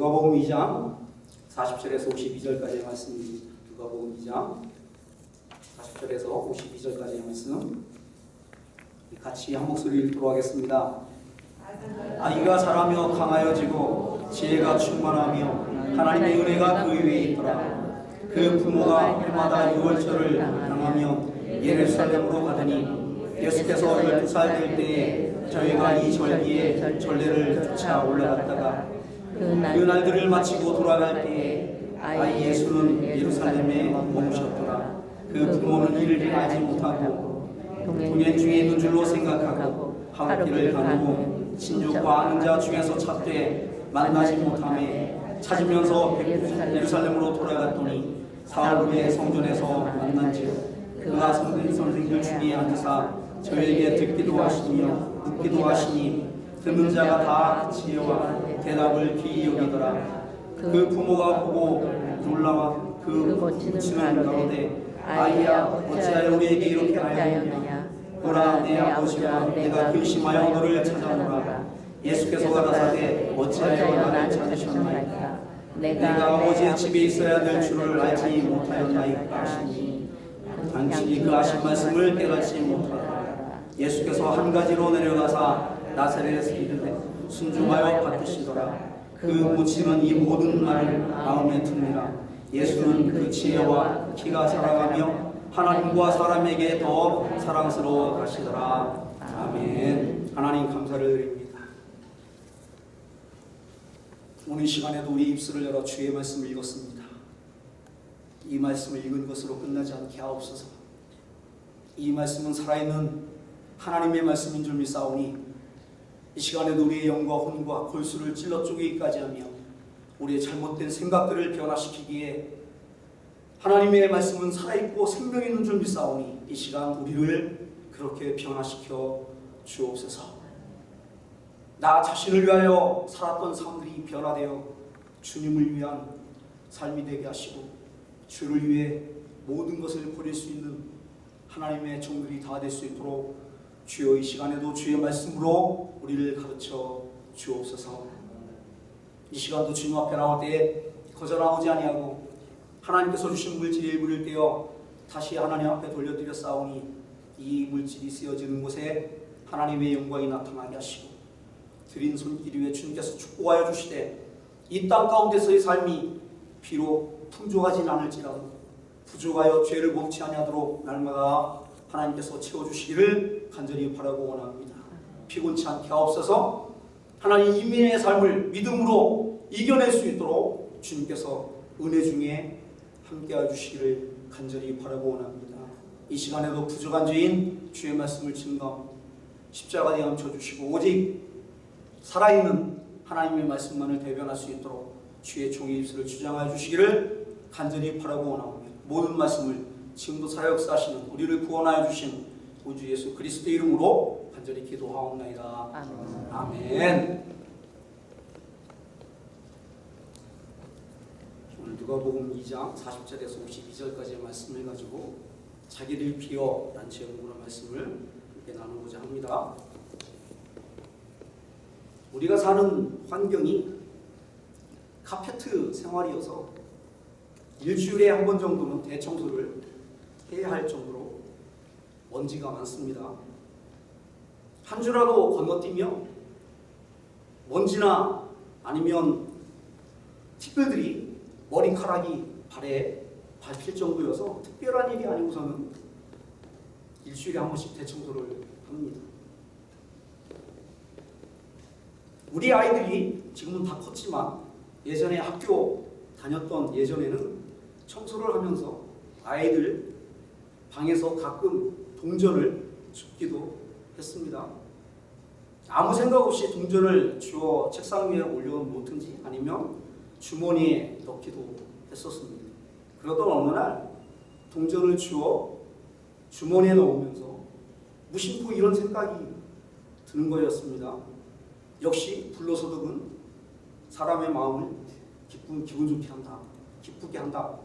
누가복음 2장 40절에서 52절까지의 말씀입니다. 누가복음 2장 40절에서 52절까지의 말씀 같이 한 목소리 읽도록 하겠습니다. 아이가 자라며 강하여지고 지혜가 충만하며 하나님의 은혜가 그 위에 있더라. 그 부모가 해마다 유월절을 당하며 예루살렘으로 가더니 예수께서 12살 될 때에 저희가 이 절기에 전례를 쫓아 올라갔다가 그 날들을 마치고 돌아갈 때에 아이 예수는 예루살렘에 머무셨더라. 그 부모는 이를 알지 못하고 동행 중에 있는 줄로 생각하고 하루길을 가누고 친족과 아는 자 중에서 찾되 만나지 못하며 찾으면서 예루살렘으로 돌아갔더니 사흘 후에 성전에서 만난즉 그가 선생들 중에 앉으사 저에게 듣기도 하시며 묻기도 하시니 듣는 자가 다 그 지혜와 대답을 귀히 여기더라. 그 부모가 보고 놀라와 그 묻히는 가로되 아이야 어찌하여 우리에게 이렇게 하였느냐. 보라 내 아버지와 내가 근심하여 너를 찾아오노라. 예수께서 가라사대 어찌하여 나를 찾으셨나이까. 내가 아버지의 집에 있어야 될 줄을 알지 못하였나이까 하시니 당신이 그 하신 말씀을 깨닫지 못하더라. 예수께서 한 가지로 내려가사 나사렛에 이르되 순종하여 받으시더라. 그 묻히는 이 모든 말을 마음에 두니라. 예수는 그 지혜와 키가 살아가며 하나님과 사람에게 더 사랑스러워 가시더라. 아멘. 하나님 감사를 드립니다. 오늘 시간에도 우리 입술을 열어 주의 말씀을 읽었습니다. 이 말씀을 읽은 것으로 끝나지 않게 하옵소서. 이 말씀은 살아있는 하나님의 말씀인 줄 믿사오니 이 시간에도 우리의 영과 혼과 골수를 찔러 쪼개기까지 하며 우리의 잘못된 생각들을 변화시키기에 하나님의 말씀은 살아있고 생명 있는 줄 믿사오니 이 시간 우리를 그렇게 변화시켜 주옵소서. 나 자신을 위하여 살았던 삶들이 변화되어 주님을 위한 삶이 되게 하시고 주를 위해 모든 것을 버릴 수 있는 하나님의 종들이 다 될 수 있도록 주여 이 시간에도 주의 말씀으로 우리를 가르쳐 주옵소서. 이 시간도 주님 앞에 나올 때에 거절하지 아니하고 하나님께서 주신 물질의 일부를 떼어 다시 하나님 앞에 돌려드렸사오니 이 물질이 쓰여지는 곳에 하나님의 영광이 나타나게 하시고 드린 손길 위에 주님께서 축복하여 주시되 이 땅 가운데서의 삶이 비록 풍족하진 않을지라도 부족하여 죄를 범치 아니하도록 날마다 하나님께서 채워주시기를 간절히 바라고 원합니다. 피곤치 않게 하옵소서. 하나님 인민의 삶을 믿음으로 이겨낼 수 있도록 주님께서 은혜 중에 함께해 주시기를 간절히 바라고 원합니다. 이 시간에도 부족한 죄인 주의 말씀을 증거 십자가에 감춰주시고 오직 살아있는 하나님의 말씀만을 대변할 수 있도록 주의 종의 입술을 주장하여 주시기를 간절히 바라고 원합니다. 모든 말씀을 지금도 사역사하시는 우리를 구원하여 주신 우주 예수 그리스도의 이름으로 간절히 기도하옵나이다. 아멘. 아멘. 오늘 누가복음 2장 40절에서 52절까지의 말씀을 가지고 자기를 비워 난치의 공부의 말씀을 함께 나누고자 합니다. 우리가 사는 환경이 카페트 생활이어서 일주일에 한 번 정도는 대청소를 해야 할 정도로 먼지가 많습니다. 한 주라도 건너뛰며 먼지나 아니면 티끌들이 머리카락이 발에 밟힐 정도여서 특별한 일이 아니고서는 일주일에 한 번씩 대청소를 합니다. 우리 아이들이 지금은 다 컸지만 예전에 학교 다녔던 예전에는 청소를 하면서 아이들 방에서 가끔 동전을 줍기도 했습니다. 아무 생각 없이 동전을 주워 책상 위에 올려놓든지 아니면 주머니에 넣기도 했었습니다. 그러던 어느 날 동전을 주워 주머니에 넣으면서 무심코 이런 생각이 드는 거였습니다. 역시 불로소득은 사람의 마음을 기분 좋게 한다. 기쁘게 한다.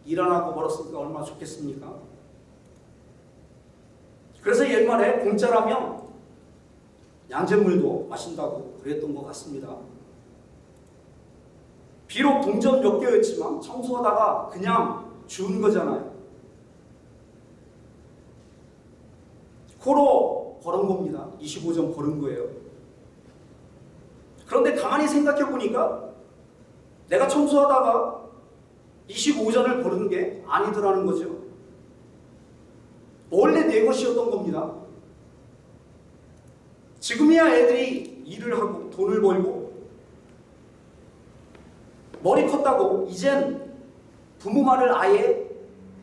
일 안 하고 벌었으니까 얼마나 좋겠습니까? 그래서 옛말에 공짜라면 양잿물도 마신다고 그랬던 것 같습니다. 비록 동전 몇 개였지만 청소하다가 그냥 주운 거잖아요. 코로 벌은 겁니다. 25점 벌은 거예요. 그런데 가만히 생각해 보니까 내가 청소하다가 25점을 벌은 게 아니더라는 거죠. 원래 내 것이었던 겁니다. 지금이야 애들이 일을 하고 돈을 벌고 머리 컸다고 이젠 부모 말을 아예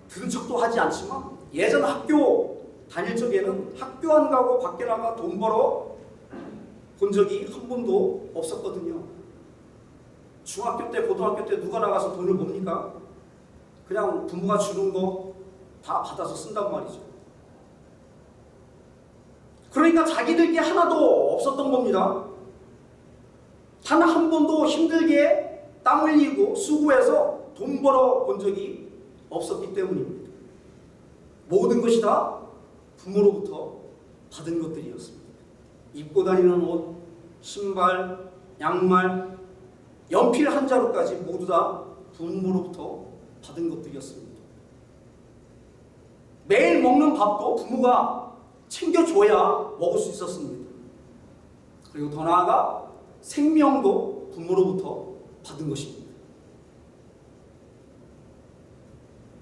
들은 척도 하지 않지만 예전 학교 다닐 적에는 학교 안 가고 밖에 나가 돈 벌어 본 적이 한 번도 없었거든요. 중학교 때, 고등학교 때 누가 나가서 돈을 봅니까? 그냥 부모가 주는 거 다 받아서 쓴단 말이죠. 그러니까 자기들 게 하나도 없었던 겁니다. 단 한 번도 힘들게 땀 흘리고 수고해서 돈 벌어 본 적이 없었기 때문입니다. 모든 것이 다 부모로부터 받은 것들이었습니다. 입고 다니는 옷, 신발, 양말, 연필 한 자루까지 모두 다 부모로부터 받은 것들이었습니다. 매일 먹는 밥도 부모가 챙겨줘야 먹을 수 있었습니다. 그리고 더 나아가 생명도 부모로부터 받은 것입니다.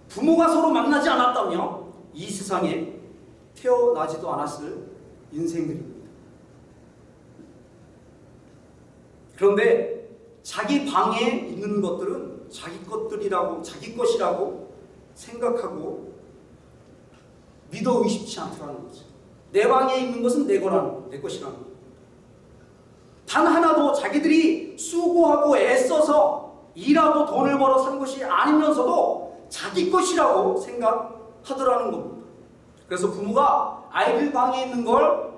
부모가 서로 만나지 않았다면 이 세상에 태어나지도 않았을 인생들입니다. 그런데 자기 방에 있는 것들은 자기 것들이라고, 자기 것이라고 생각하고 믿어 의심치 않더라는 거죠. 내 방에 있는 것은 내 거라는 거, 내 것이라는 거. 단 하나도 자기들이 수고하고 애써서 일하고 돈을 벌어 산 것이 아니면서도 자기 것이라고 생각하더라는 겁니다. 그래서 부모가 아이들 방에 있는 걸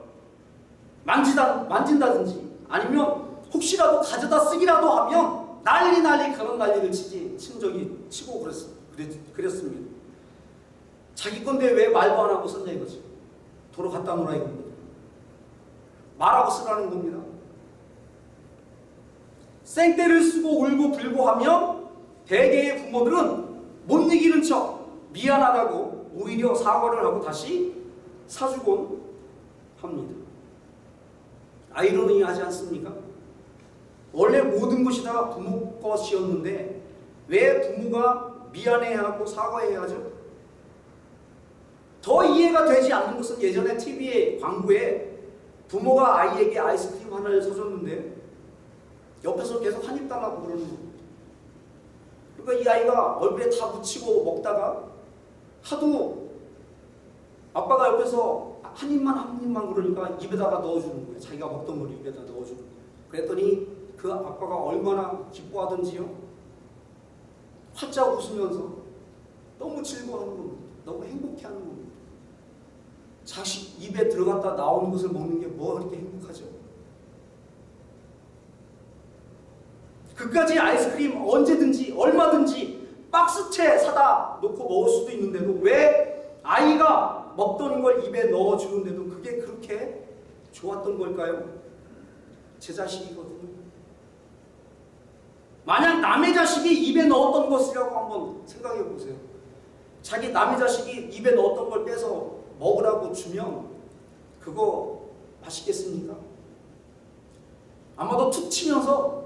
만진다든지 아니면 혹시라도 가져다 쓰기라도 하면 난리 그런 난리를 치고 그랬습니다. 자기 건데 왜 말도 안 하고 썼냐 이거죠. 도로 갖다 놓으라 이겁니다. 말하고 쓰라는 겁니다. 생떼를 쓰고 울고 불고 하면 대개의 부모들은 못 이기는 척 미안하다고 오히려 사과를 하고 다시 사주곤 합니다. 아이러니하지 않습니까? 원래 모든 것이 다 부모 것이었는데 왜 부모가 미안해하고 사과해야 하죠? 더 이해가 되지 않는 것은 예전에 TV의 광고에 부모가 아이에게 아이스크림 하나를 사줬는데 옆에서 계속 한 입 달라고 그러는 겁니다. 그러니까 이 아이가 얼굴에 다 묻히고 먹다가 하도 아빠가 옆에서 한 입만 그러니까 입에다가 넣어주는 거예요. 자기가 먹던 걸 입에다 넣어주는 거예요. 그랬더니 그 아빠가 얼마나 기뻐하던지요. 활짝 웃으면서 너무 즐거워하는 겁니다. 너무 행복해하는 겁니다. 자식 입에 들어갔다 나오는 것을 먹는 게 뭐가 그렇게 행복하죠? 그까지 아이스크림 언제든지 얼마든지 박스채 사다 놓고 먹을 수도 있는데도 왜 아이가 먹던 걸 입에 넣어주는데도 그게 그렇게 좋았던 걸까요? 제 자식이거든요. 만약 남의 자식이 입에 넣었던 것이라고 한번 생각해 보세요. 자기 남의 자식이 입에 넣었던 걸 빼서 먹으라고 주면 그거 맛있겠습니까? 아마도 툭 치면서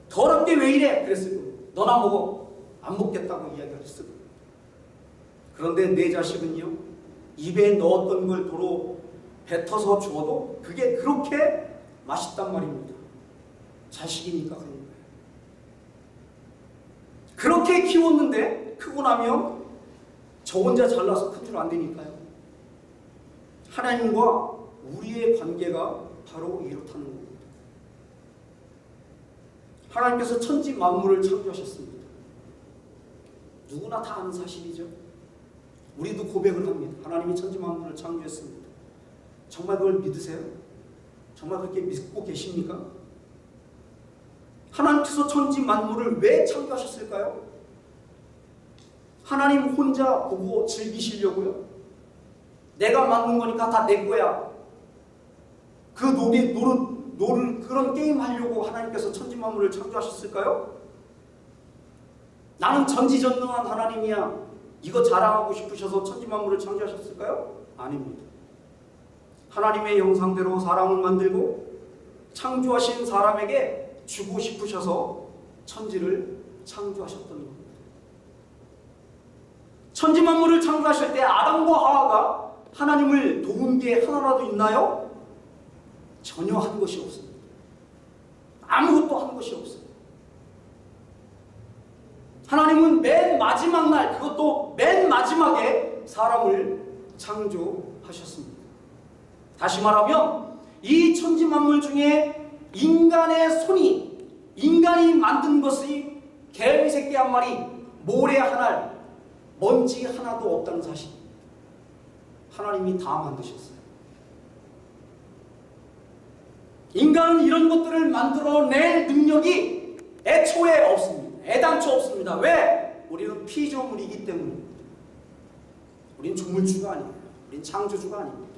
더럽게 왜 이래? 그랬을 거예요. 너나 먹어. 안 먹겠다고 이야기를 했을 거예요. 그런데 내 자식은요, 입에 넣었던 걸 도로 뱉어서 줘도 그게 그렇게 맛있단 말입니다. 자식이니까 그런 거예요. 그렇게 키웠는데 크고 나면 저 혼자 잘나서 큰 줄 안 되니까요. 하나님과 우리의 관계가 바로 이렇다는 겁니다. 하나님께서 천지 만물을 창조하셨습니다. 누구나 다 아는 사실이죠. 우리도 고백을 합니다. 하나님이 천지 만물을 창조했습니다. 정말 그걸 믿으세요? 정말 그렇게 믿고 계십니까? 하나님께서 천지 만물을 왜 창조하셨을까요? 하나님 혼자 보고 즐기시려고요? 내가 만든 거니까 다 내 거야. 그 노릇 그런 게임 하려고 하나님께서 천지 만물을 창조하셨을까요? 나는 전지전능한 하나님이야, 이거 자랑하고 싶으셔서 천지 만물을 창조하셨을까요? 아닙니다. 하나님의 형상대로 사람을 만들고 창조하신 사람에게 주고 싶으셔서 천지를 창조하셨던 겁니다. 천지 만물을 창조하실 때 아담과 하와가 하나님을 도운 게 하나라도 있나요? 전혀 한 것이 없습니다. 아무것도 한 것이 없어요. 하나님은 맨 마지막 날, 그것도 맨 마지막에 사람을 창조하셨습니다. 다시 말하면 이 천지 만물 중에 인간의 손이, 인간이 만든 것이 개미 새끼 한 마리, 모래 한 알, 먼지 하나도 없다는 사실, 하나님이 다 만드셨어요. 인간은 이런 것들을 만들어낼 능력이 애초에 없습니다. 애당초 없습니다. 왜? 우리는 피조물이기 때문입니다. 우리는 조물주가 아닙니다. 우리는 창조주가 아닙니다.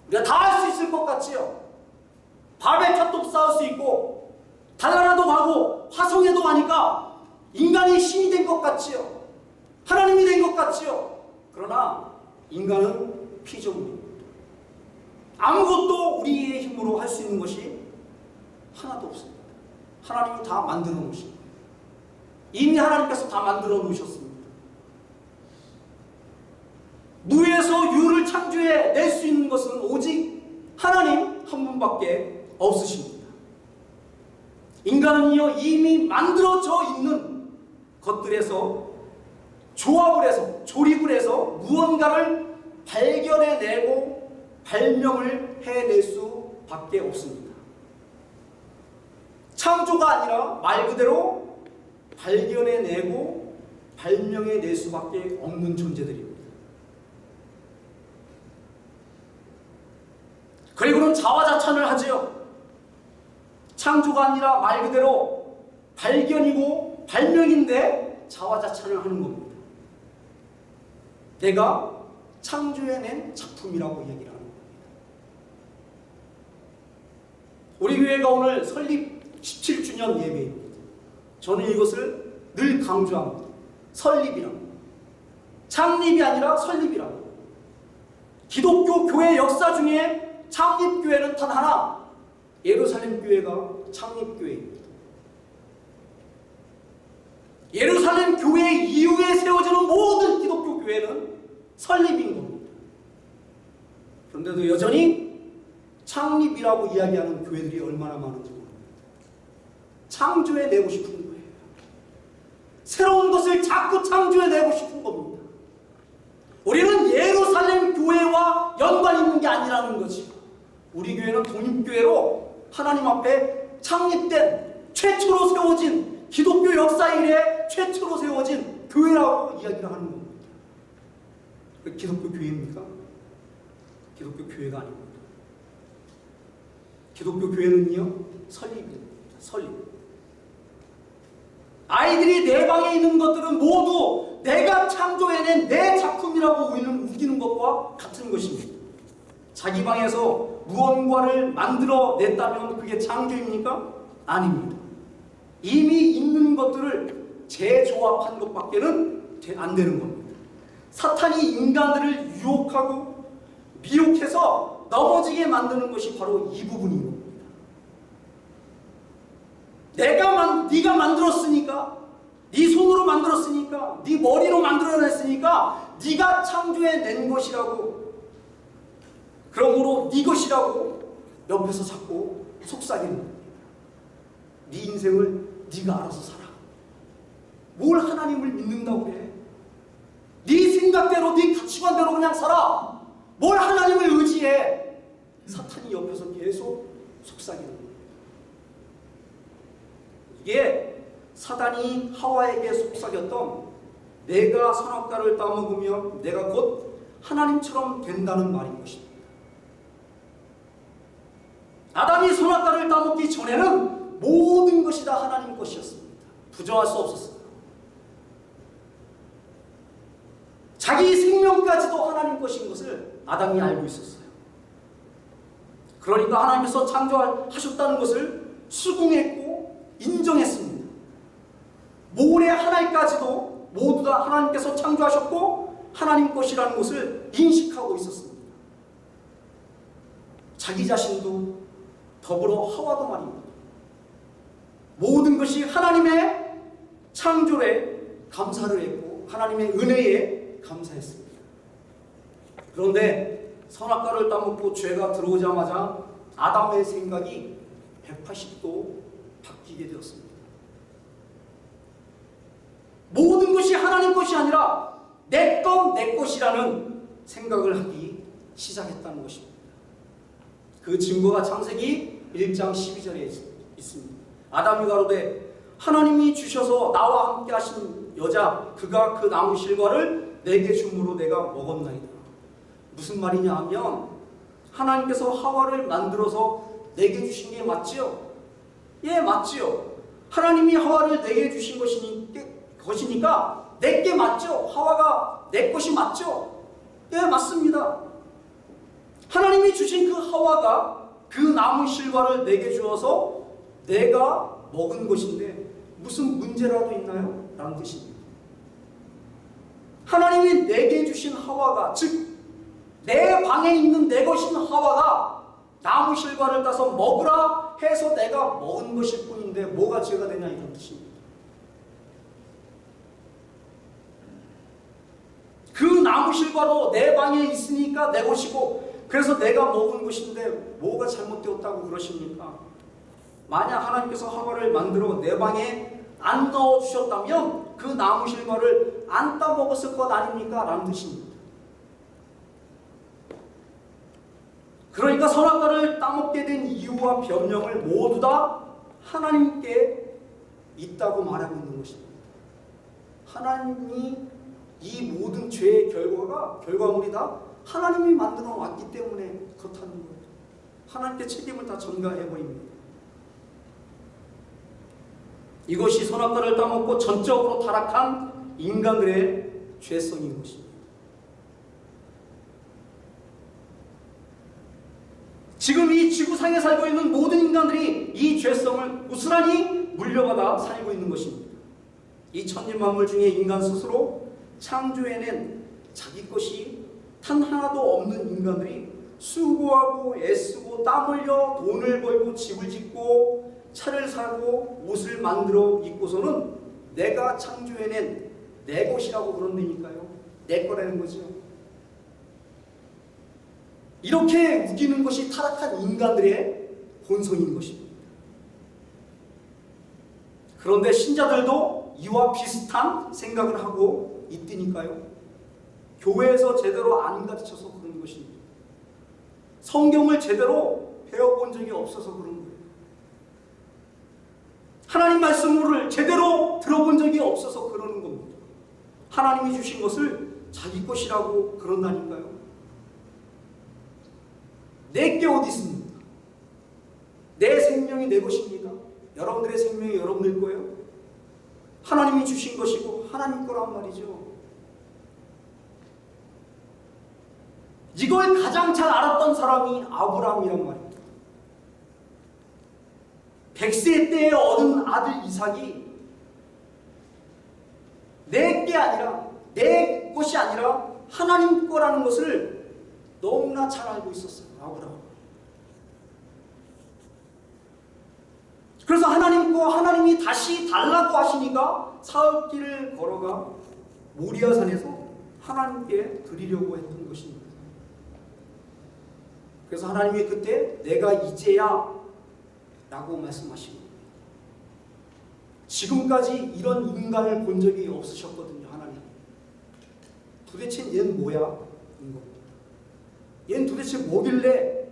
우리가 다 할 수 있을 것 같지요? 밤에 탑도 쌓을 수 있고 달나라도 가고 화성에도 가니까 인간이 신이 된 것 같지요? 하나님이 된 것 같지요? 그러나 인간은 피조물입니다. 아무것도 우리의 힘으로 할 수 있는 것이 하나도 없습니다. 하나님이 다 만들어 놓으십니다. 이미 하나님께서 다 만들어 놓으셨습니다. 무에서 유를 창조해 낼 수 있는 것은 오직 하나님 한 분밖에 없으십니다. 인간은요, 이미 만들어져 있는 것들에서 조합을 해서, 조립을 해서 무언가를 발견해내고 발명을 해낼 수밖에 없습니다. 창조가 아니라 말 그대로 발견해내고 발명해낼 수밖에 없는 존재들입니다. 그리고는 자화자찬을 하지요. 창조가 아니라 말 그대로 발견이고 발명인데 자화자찬을 하는 겁니다. 내가 창조해낸 작품이라고 얘기를 하는 겁니다. 우리 교회가 오늘 설립 17주년 예배입니다. 저는 이것을 늘 강조합니다. 설립이라고. 창립이 아니라 설립이라고. 기독교 교회 역사 중에 창립교회는 단 하나, 예루살렘 교회가 창립교회입니다. 예루살렘 교회 이후에 세워지는 모든 기독교 교회는 설립인 겁니다. 그런데도 여전히 창립이라고 이야기하는 교회들이 얼마나 많은지 모릅니다. 창조해내고 싶은 거예요. 새로운 것을 자꾸 창조해내고 싶은 겁니다. 우리는 예루살렘 교회와 연관 있는 게 아니라는 거지. 우리 교회는 독립교회로 하나님 앞에 창립된, 최초로 세워진, 기독교 역사 이래 최초로 세워진 교회라고 이야기를 하는 겁니다. 기독교 교회입니까? 기독교 교회가 아닙니다. 기독교 교회는요, 설립입니다. 설립. 아이들이 내 방에 있는 것들은 모두 내가 창조해낸 내 작품이라고 우기는 것과 같은 것입니다. 자기 방에서 무언가를 만들어냈다면 그게 창조입니까? 아닙니다. 이미 있는 것들을 재조합한 것밖에는 안 되는 겁니다. 사탄이 인간들을 유혹하고 미혹해서 넘어지게 만드는 것이 바로 이 부분인 겁니다. 네가 만들었으니까, 네 손으로 만들었으니까, 네 머리로 만들어냈으니까 네가 창조해낸 것이라고, 그러므로 네 것이라고 옆에서 자꾸 속삭이는 겁니다. 네 인생을 네가 알아서 살아. 뭘 하나님을 믿는다고 해? 네 생각대로, 네 가치관대로 그냥 살아. 뭘 하나님을 의지해? 사탄이 옆에서 계속 속삭이는 거예요. 이게 사단이 하와에게 속삭였던 내가 선악과를 따먹으면 내가 곧 하나님처럼 된다는 말인 것입니다. 아담이 선악과를 따먹기 전에는 모든 것이 다 하나님 것이었습니다. 부정할 수 없었어요. 자기 생명까지도 하나님 것인 것을 아담이 알고 있었어요. 그러니까 하나님께서 창조하셨다는 것을 수긍했고 인정했습니다. 모래 하나까지도 모두 다 하나님께서 창조하셨고 하나님 것이라는 것을 인식하고 있었습니다. 자기 자신도 더불어 하와도 말입니다. 모든 것이 하나님의 창조에 감사를 했고 하나님의 은혜에 감사했습니다. 그런데 선악과를 따먹고 죄가 들어오자마자 아담의 생각이 180도 바뀌게 되었습니다. 모든 것이 하나님 것이 아니라 내 것, 내 것이라는 생각을 하기 시작했다는 것입니다. 그 증거가 창세기 1장 12절에 있습니다. 아담이 가로되 하나님이 주셔서 나와 함께 하신 여자 그가 그 나무 실과를 내게 줌으로 내가 먹었나이다. 무슨 말이냐 하면 하나님께서 하와를 만들어서 내게 주신 게 맞지요? 예, 맞지요. 하나님이 하와를 내게 주신 것이니까 내게 맞죠? 하와가 내 것이 맞죠? 예, 맞습니다. 하나님이 주신 그 하와가 그 나무 실과를 내게 주어서 내가 먹은 것인데 무슨 문제라도 있나요? 라는 뜻입니다. 하나님이 내게 주신 하와가, 즉 내 방에 있는 내 것인 하와가 나무 실과를 따서 먹으라 해서 내가 먹은 것일 뿐인데 뭐가 죄가 되냐 이런 뜻입니다. 그 나무 실과로 내 방에 있으니까 내 것이고 그래서 내가 먹은 것인데 뭐가 잘못되었다고 그러십니까? 만약 하나님께서 하와를 만들어 내 방에 안 넣어주셨다면 그 나무 실과를 안 따먹었을 것 아닙니까? 라는 뜻입니다. 그러니까 선악과를 따먹게 된 이유와 변명을 모두 다 하나님께 있다고 말하고 있는 것입니다. 하나님이 이 모든 죄의 결과물이 다 하나님이 만들어 왔기 때문에 그렇다는 거예요. 하나님께 책임을 다 전가해버립니다. 이것이 선악과를 따먹고 전적으로 타락한 인간들의 죄성인 것입니다. 지금 이 지구상에 살고 있는 모든 인간들이 이 죄성을 고스란히 물려받아 살고 있는 것입니다. 이 천지만물 중에 인간 스스로 창조해낸 자기 것이 단 하나도 없는 인간들이 수고하고 애쓰고 땀 흘려 돈을 벌고 집을 짓고 차를 사고 옷을 만들어 입고서는 내가 창조해낸 내 것이라고 그런다니까요. 내 거라는 거죠. 이렇게 우기는 것이 타락한 인간들의 본성인 것입니다. 그런데 신자들도 이와 비슷한 생각을 하고 있으니까요. 교회에서 제대로 안 가르쳐서 그런 것입니다. 성경을 제대로 배워본 적이 없어서 그런 거예요. 하나님 말씀을 제대로 들어본 적이 없어서 그러는 겁니다. 하나님이 주신 것을 자기 것이라고 그런다니까요. 내게 어디 있습니까? 내 생명이 내 것입니다. 여러분들의 생명이 여러분들 거예요. 하나님이 주신 것이고 하나님 거란 말이죠. 이걸 가장 잘 알았던 사람이 아브라함이란 말입니다. 100세 때에 얻은 아들 이삭이 내 게 아니라 내 것이 아니라 하나님 거라는 것을 너무나 잘 알고 있었어요. 아브라함. 그래서 하나님이 다시 달라고 하시니까 사흘길을 걸어가 모리아산에서 하나님께 드리려고 했던 것입니다. 그래서 하나님이 그때 내가 이제야 라고 말씀하시고 지금까지 이런 인간을 본 적이 없으셨거든요. 하나님. 도대체 얘는 뭐야? 얘는 도대체 뭐길래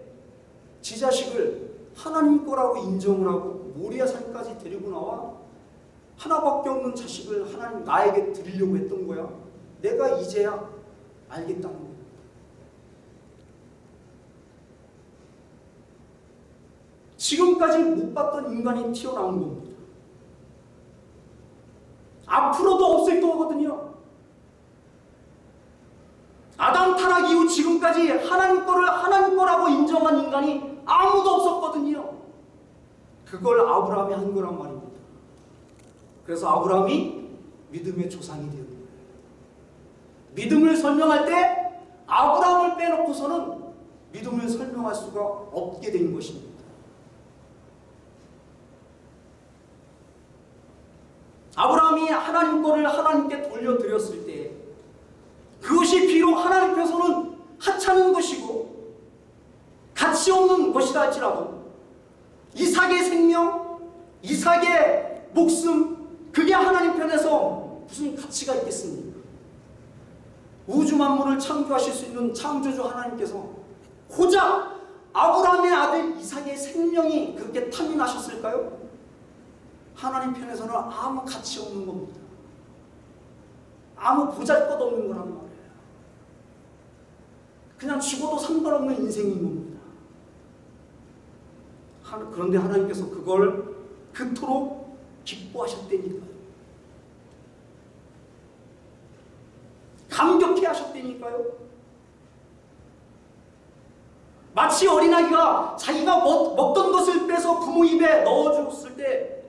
지 자식을 하나님 거라고 인정을 하고 모리아산까지 데리고 나와 하나밖에 없는 자식을 하나님 나에게 드리려고 했던 거야. 내가 이제야 알겠다는 거야. 지금까지 못 봤던 인간이 튀어나온 겁니다. 앞으로도 없을 거거든요. 아담 타락 이후 지금까지 하나님 거를 하나님 거라고 인정한 인간이 아무도 없었거든요. 그걸 아브라함이 한 거란 말입니다. 그래서 아브라함이 믿음의 조상이 되는 거예요. 믿음을 설명할 때 아브라함을 빼놓고서는 믿음을 설명할 수가 없게 된 것입니다. 아브라함이 하나님 거를 하나님께 돌려드렸을 때 그것이 비록 하나님께서는 하찮은 것이고 가치 없는 것이라 할지라도 이삭의 생명, 이삭의 목숨, 그게 하나님 편에서 무슨 가치가 있겠습니까? 우주 만물을 창조하실 수 있는 창조주 하나님께서 고작 아브라함의 아들 이삭의 생명이 그렇게 탐이 나셨을까요? 하나님 편에서는 아무 가치 없는 겁니다. 아무 보잘것없는 거란 말이에요. 그냥 죽어도 상관없는 인생인 겁니다. 그런데 하나님께서 그걸 그토록 기뻐하셨다니까요. 감격해 하셨다니까요. 마치 어린아이가 자기가 먹던 것을 빼서 부모 입에 넣어주었을 때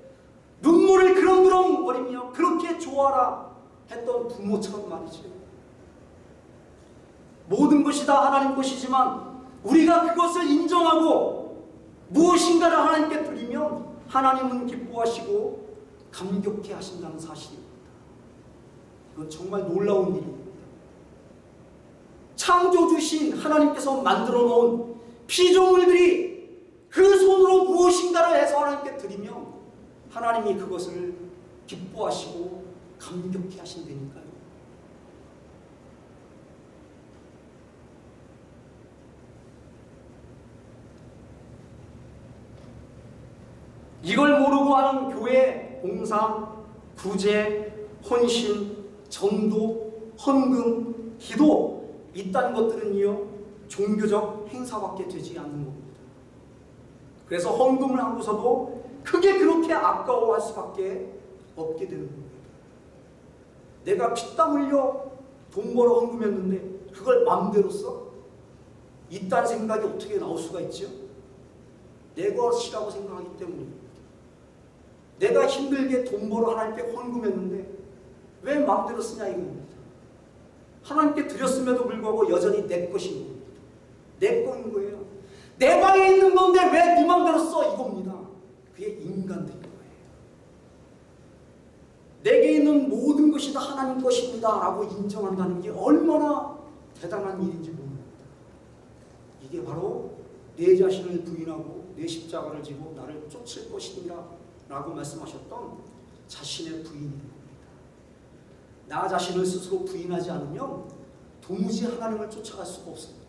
눈물을 그렁그렁 거리며 그렇게 좋아라 했던 부모처럼 말이죠. 모든 것이 다 하나님 것이지만 우리가 그것을 인정하고 무엇인가를 하나님께 드리면 하나님은 기뻐하시고 감격해 하신다는 사실입니다. 이건 정말 놀라운 일입니다. 창조주신 하나님께서 만들어 놓은 피조물들이 그 손으로 무엇인가를 해서 하나님께 드리면 하나님이 그것을 기뻐하시고 감격해 하신다니까요. 이걸 모르고 하는 교회, 봉사, 구제, 헌신, 전도, 헌금, 기도 이딴 것들은요 종교적 행사밖에 되지 않는 겁니다. 그래서 헌금을 하고서도 그게 그렇게 아까워할 수밖에 없게 되는 겁니다. 내가 피땀 흘려 돈 벌어 헌금했는데 그걸 마음대로 써? 이딴 생각이 어떻게 나올 수가 있죠? 내 것이라고 생각하기 때문입니다. 내가 힘들게 돈 벌어 하나님께 헌금했는데 왜 마음대로 쓰냐 이겁니다. 하나님께 드렸음에도 불구하고 여전히 내 것인 겁니다. 내 거인 거예요. 내 방에 있는 건데 왜 네 마음대로 써 이겁니다. 그게 인간들인 거예요. 내게 있는 모든 것이 다 하나님 것입니다 라고 인정한다는 게 얼마나 대단한 일인지 모릅니다. 이게 바로 내 자신을 부인하고 내 십자가를 지고 나를 쫓을 것이니라 라고 말씀하셨던 자신의 부인입니다. 나 자신을 스스로 부인하지 않으면 도무지 하나님을 쫓아갈 수가 없습니다.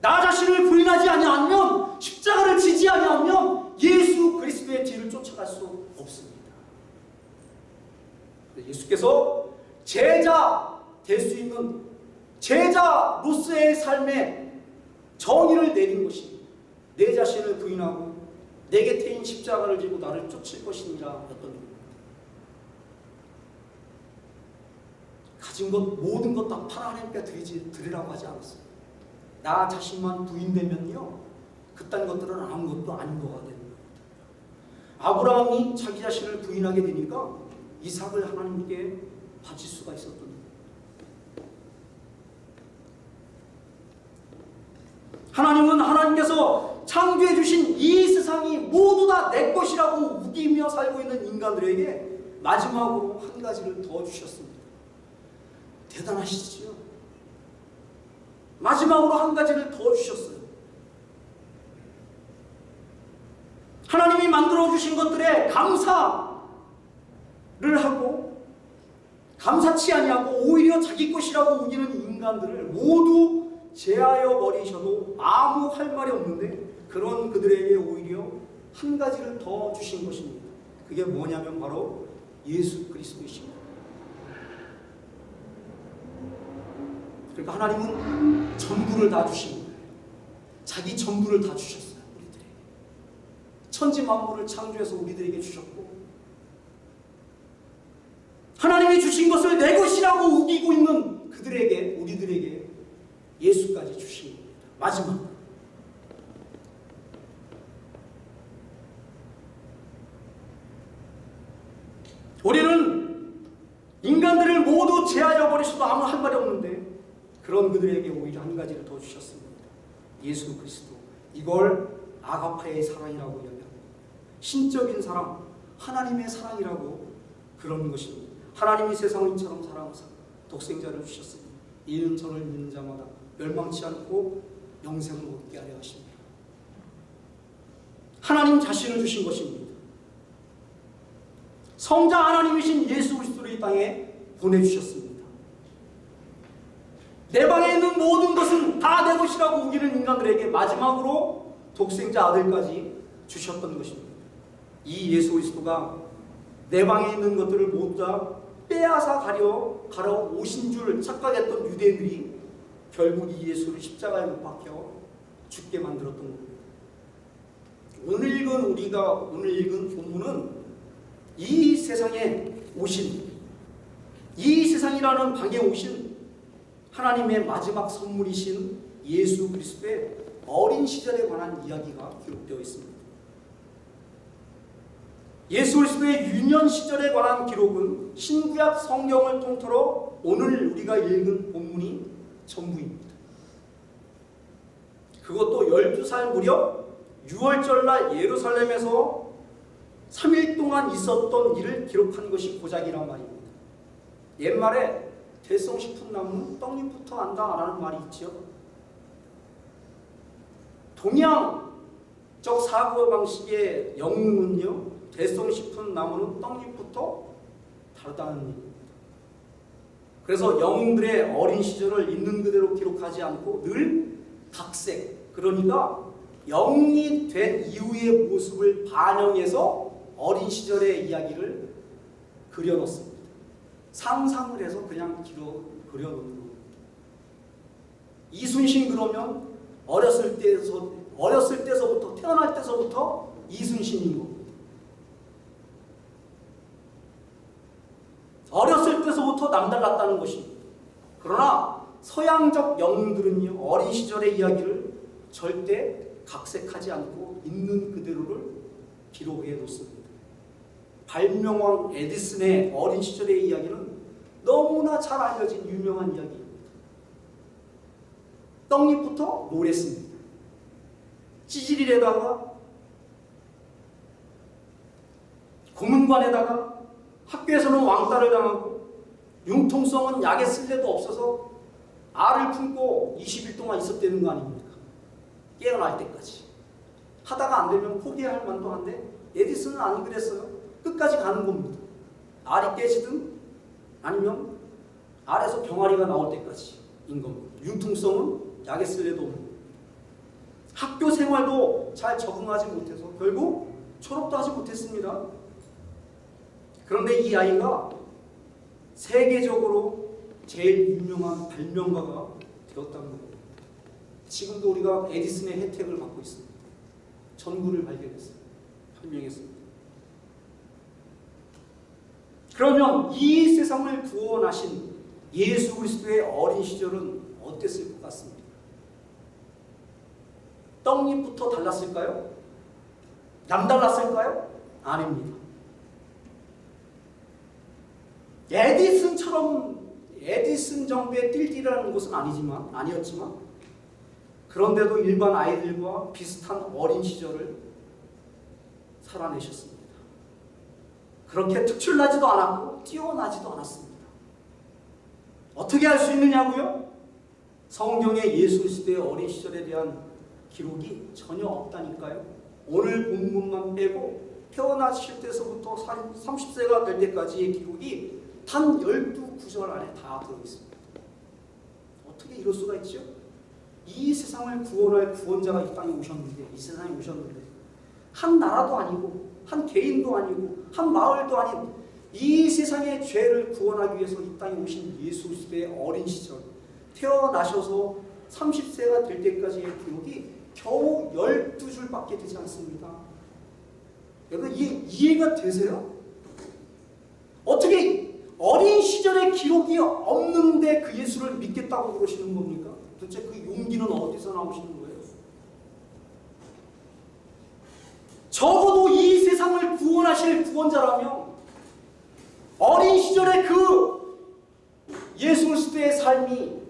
나 자신을 부인하지 아니하면 십자가를 지지 아니하면 예수 그리스도의 뒤를 쫓아갈 수 없습니다. 예수께서 제자 될 수 있는 제자로서의 삶에 정의를 내린 것이 내 자신을 부인하고 내 곁에 있는 십자가를 지고 나를 쫓을 것이니라 했던 겁니다. 가진 것 모든 것 다 팔아 하나님께 드리라고 하지 않았어요. 나 자신만 부인되면요 그딴 것들은 아무것도 아닌 거가 되는 겁니다. 아브라함이 자기 자신을 부인하게 되니까 이삭을 하나님께 바칠 수가 있었던 겁니다. 하나님은 하나님께서 창조해 주신 이 세상이 모두 다 내 것이라고 우기며 살고 있는 인간들에게 마지막으로 한 가지를 더 주셨습니다. 대단하시죠? 마지막으로 한 가지를 더 주셨어요. 하나님이 만들어 주신 것들에 감사를 하고 감사치 아니하고 오히려 자기 것이라고 우기는 인간들을 모두 제하여 버리셔도 아무 할 말이 없는데 그런 그들에게 오히려 한 가지를 더 주신 것입니다. 그게 뭐냐면 바로 예수 그리스도이십니다. 그러니까 하나님은 전부를 다 주신 거예요. 자기 전부를 다 주셨어요. 우리들에게 천지 만물을 창조해서 우리들에게 주셨고 하나님이 주신 것을 내 것이라고 우기고 있는 그들에게 우리들에게 예수까지 주신 겁니다. 마지막. 우리는 인간들을 모두 제하여 버리셔도 아무 할 말이 없는데 그런 그들에게 오히려 한 가지를 더 주셨습니다. 예수 그리스도. 이걸 아가파의 사랑이라고 이야기합니다. 신적인 사랑, 하나님의 사랑이라고 그런 것입니다. 하나님이 세상을 이처럼 사랑하사 독생자를 주셨으니 이는 저를 믿는 자마다 멸망치 않고 영생을 얻게 하려 하십니다. 하나님 자신을 주신 것입니다. 성자 하나님이신 예수 그리스도를 이 땅에 보내주셨습니다. 내 방에 있는 모든 것은 다 내 것이라고 우기는 인간들에게 마지막으로 독생자 아들까지 주셨던 것입니다. 이 예수 그리스도가 내 방에 있는 것들을 모두 다 빼앗아 가려 오신 줄 착각했던 유대인들이 결국 이 예수를 십자가에 못 박혀 죽게 만들었던 겁니다. 오늘 읽은 본문은 이 세상에 오신, 이 세상이라는 방에 오신 하나님의 마지막 선물이신 예수 그리스도의 어린 시절에 관한 이야기가 기록되어 있습니다. 예수 그리스도의 유년 시절에 관한 기록은 신구약 성경을 통틀어 오늘 우리가 읽은 본문이 전부입니다. 그것도 12살 무렵 6월절날 예루살렘에서 3일 동안 있었던 일을 기록한 것이 고작이란 말입니다. 옛말에 대성 싶은 나무는 떡잎부터 안다라는 말이 있죠. 동양적 사고방식의 영웅은요, 대성 싶은 나무는 떡잎부터 다르다는 얘기입니다. 그래서 영웅들의 어린 시절을 있는 그대로 기록하지 않고 늘 각색, 그러니까 영웅이 된 이후의 모습을 반영해서 어린 시절의 이야기를 그려놓습니다. 상상을 해서 그냥 그려놓는 겁니다. 이순신 그러면 어렸을 때서부터 태어날 때서부터 이순신인 겁니다. 어렸을 때서부터 남달랐다는 것입니다. 그러나 서양적 영웅들은요, 어린 시절의 이야기를 절대 각색하지 않고 있는 그대로를 기록해 놓습니다. 발명왕 에디슨의 어린 시절의 이야기는 너무나 잘 알려진 유명한 이야기입니다. 떡잎부터 노랬습니다. 찌질이에다가 고문관에다가 학교에서는 왕따를 당하고 융통성은 약에 쓸 데도 없어서 알을 품고 20일 동안 있었다는 거 아닙니까? 깨어날 때까지. 하다가 안 되면 포기할 만도 한데 에디슨은 안 그랬어요. 끝까지 가는 겁니다. 알이 깨지든 아니면 알에서 병아리가 나올 때까지인 겁니다. 융통성은 약에 쓸 데도 없는 겁니다. 학교 생활도 잘 적응하지 못해서 결국 졸업도 하지 못했습니다. 그런데 이 아이가 세계적으로 제일 유명한 발명가가 되었다는 겁니다. 지금도 우리가 에디슨의 혜택을 받고 있습니다. 전구를 발견했어요. 발명했습니다. 그러면 이 세상을 구원하신 예수 그리스도의 어린 시절은 어땠을 것 같습니까? 떡잎부터 달랐을까요? 남달랐을까요? 아닙니다. 에디슨 정도의 띨띨이라는 것은 아니었지만 그런데도 일반 아이들과 비슷한 어린 시절을 살아내셨습니다. 그렇게 특출나지도 않았고 뛰어나지도 않았습니다. 어떻게 할 수 있느냐고요? 성경에 예수 그리스도의 어린 시절에 대한 기록이 전혀 없다니까요. 오늘 본문만 빼고 태어나실 때서부터 30세가 될 때까지의 기록이 단 12구절 안에 다 들어있습니다. 어떻게 이럴 수가 있죠? 이 세상을 구원할 구원자가 이 땅에 오셨는데, 이 세상에 오셨는데 한 나라도 아니고 한 개인도 아니고 한 마을도 아닌 이 세상의 죄를 구원하기 위해서 이 땅에 오신 예수 그리스도의 어린 시절, 태어나셔서 30세가 될 때까지의 기록이 겨우 12줄밖에 되지 않습니다. 여러분 이해가 되세요? 어떻게 어린 시절의 기록이 없는데 그 예수를 믿겠다고 그러시는 겁니까? 도대체 그 용기는 어디서 나오시는 거예요? 적어도 이 세상을 구원하실 구원자라며 어린 시절의 그 예수 그리스도의 삶이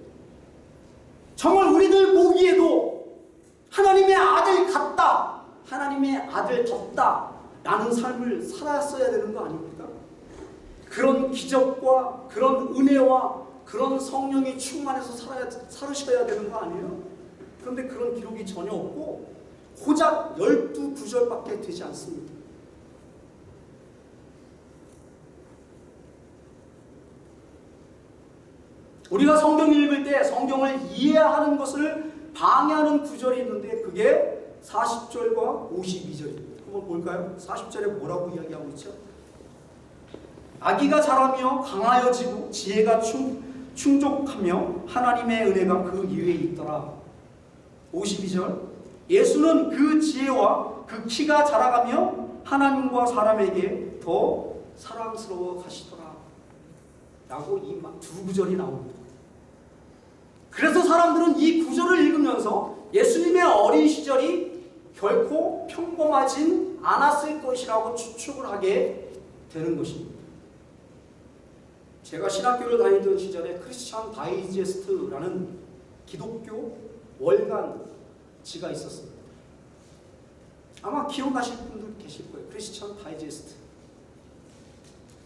정말 우리들 보기에도 하나님의 아들 같다, 하나님의 아들 덥다 라는 삶을 살았어야 되는 거 아닙니까? 그런 기적과 그런 은혜와 그런 성령이 충만해서 살으셔야 되는 거 아니에요? 그런데 그런 기록이 전혀 없고 고작 12구절밖에 되지 않습니다. 우리가 성경 읽을 때 성경을 이해하는 것을 방해하는 구절이 있는데 그게 40절과 52절입니다. 한번 볼까요? 40절에 뭐라고 이야기하고 있죠? 아기가 자라며 강하여지고 지혜가 충족하며 하나님의 은혜가 그 위에 있더라. 52절 예수는 그 지혜와 그 키가 자라가며 하나님과 사람에게 더 사랑스러워 가시더라 라고 이 두 구절이 나옵니다. 그래서 사람들은 이 구절을 읽으면서 예수님의 어린 시절이 결코 평범하진 않았을 것이라고 추측을 하게 되는 것입니다. 제가 신학교를 다니던 시절에 크리스천 다이제스트라는 기독교 월간지가 있었습니다. 아마 기억나실 분들 계실 거예요. 크리스천 다이제스트.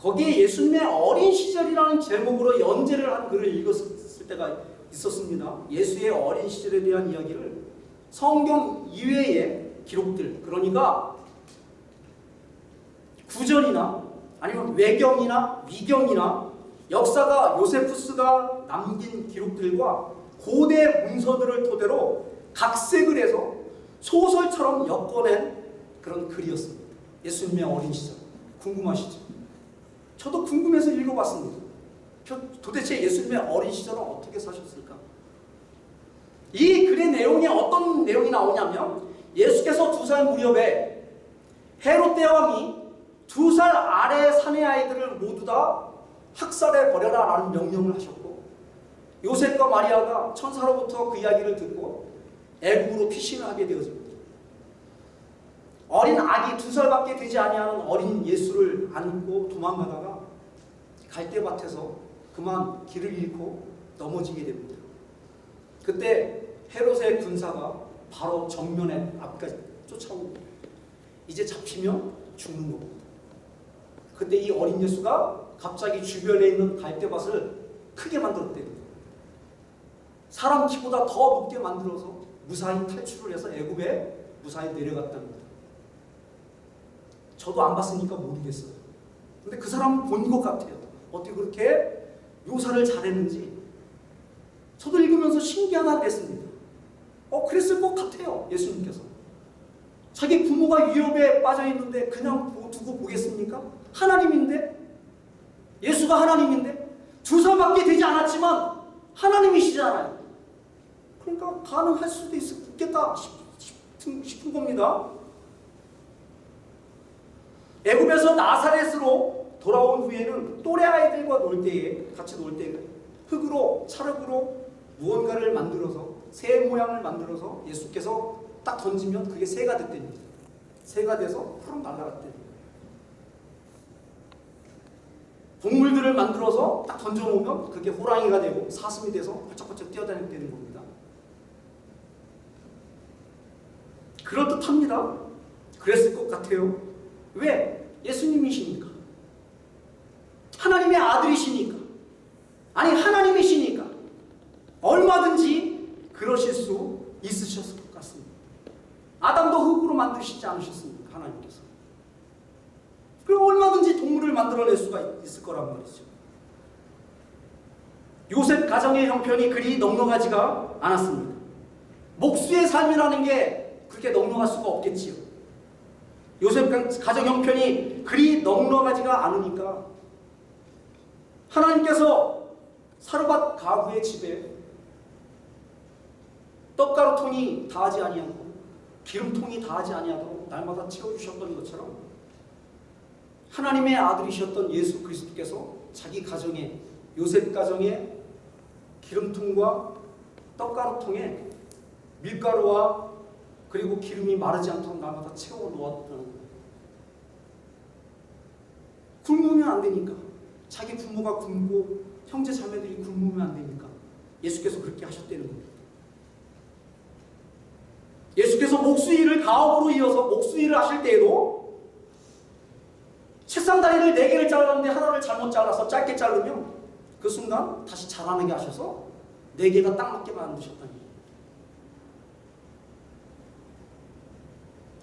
거기에 예수님의 어린 시절이라는 제목으로 연재를 한 글을 읽었을 때가 있었습니다. 예수의 어린 시절에 대한 이야기를 성경 이외의 기록들, 그러니까 구절이나 아니면 외경이나 위경이나 역사가 요세푸스가 남긴 기록들과 고대 문서들을 토대로 각색을 해서 소설처럼 엮어낸 그런 글이었습니다. 예수님의 어린 시절. 궁금하시죠? 저도 궁금해서 읽어봤습니다. 도대체 예수님의 어린 시절은 어떻게 사셨을까? 이 글의 내용에 어떤 내용이 나오냐면 예수께서 2살 무렵에 헤롯 대왕이 2살 아래 사내 아이들을 모두 다 학살해 버려라 라는 명령을 하셨고 요셉과 마리아가 천사로부터 그 이야기를 듣고 애국으로 피신을 하게 되어집니다. 어린 아기 2살밖에 되지 아니하는 어린 예수를 안고 도망가다가 갈대밭에서 그만 길을 잃고 넘어지게 됩니다. 그때 헤롯의 군사가 바로 정면에 앞까지 쫓아옵니다. 이제 잡히면 죽는 겁니다. 그때 이 어린 예수가 갑자기 주변에 있는 갈대밭을 크게 만들었답니다. 사람 키보다 더 높게 만들어서 무사히 탈출을 해서 애굽에 무사히 내려갔답니다. 저도 안 봤으니까 모르겠어요. 근데 그 사람은 본 것 같아요. 어떻게 그렇게 묘사를 잘했는지 저도 읽으면서 신기하다 그랬습니다. 그랬을 것 같아요. 예수님께서 자기 부모가 위협에 빠져 있는데 그냥 두고 보겠습니까? 하나님인데, 예수가 하나님인데 2살밖에 되지 않았지만 하나님이시잖아요. 그러니까 가능할 수도 있겠다 싶은 겁니다. 애굽에서 나사렛으로 돌아온 후에는 또래 아이들과 같이 놀 때에 흙으로 찰흙으로 무언가를 만들어서 새 모양을 만들어서 예수께서 딱 던지면 그게 새가 됐답니다. 새가 돼서 푸른 날아갔답니다. 동물들을 만들어서 딱 던져놓으면 그게 호랑이가 되고 사슴이 돼서 펄쩍펄쩍 뛰어다니는 겁니다. 그럴듯합니다. 그랬을 것 같아요. 왜? 예수님이시니까. 하나님의 아들이시니까. 아니 하나님이시니까 얼마든지 그러실 수 있으셨을 것 같습니다. 아담도 흙으로 만드시지 않으셨습니까? 하나님께서. 그럼 얼마든지 동물을 만들어낼 수가 있을 거란 말이죠. 요셉 가정의 형편이 그리 넉넉하지가 않았습니다. 목수의 삶이라는 게 그렇게 넉넉할 수가 없겠지요. 요셉 가정 형편이 그리 넉넉하지가 않으니까 하나님께서 사르밧 가구의 집에 떡가루통이 다하지 아니하고 기름통이 다하지 아니하도록 날마다 채워주셨던 것처럼 하나님의 아들이셨던 예수 그리스도께서 자기 가정에, 요셉 가정에 기름통과 떡가루통에 밀가루와 그리고 기름이 마르지 않도록 날마다 채워 놓았다는 거예요. 굶으면 안 되니까. 자기 부모가 굶고 형제 자매들이 굶으면 안 되니까 예수께서 그렇게 하셨다는 겁니다. 예수께서 목수일을 가업으로 이어서 목수일을 하실 때에도 책상 다리를 4개를 잘랐는데 하나를 잘못 잘라서 짧게 자르면 그 순간 다시 자라나게 하셔서 4개가 딱 맞게 만드셨다니.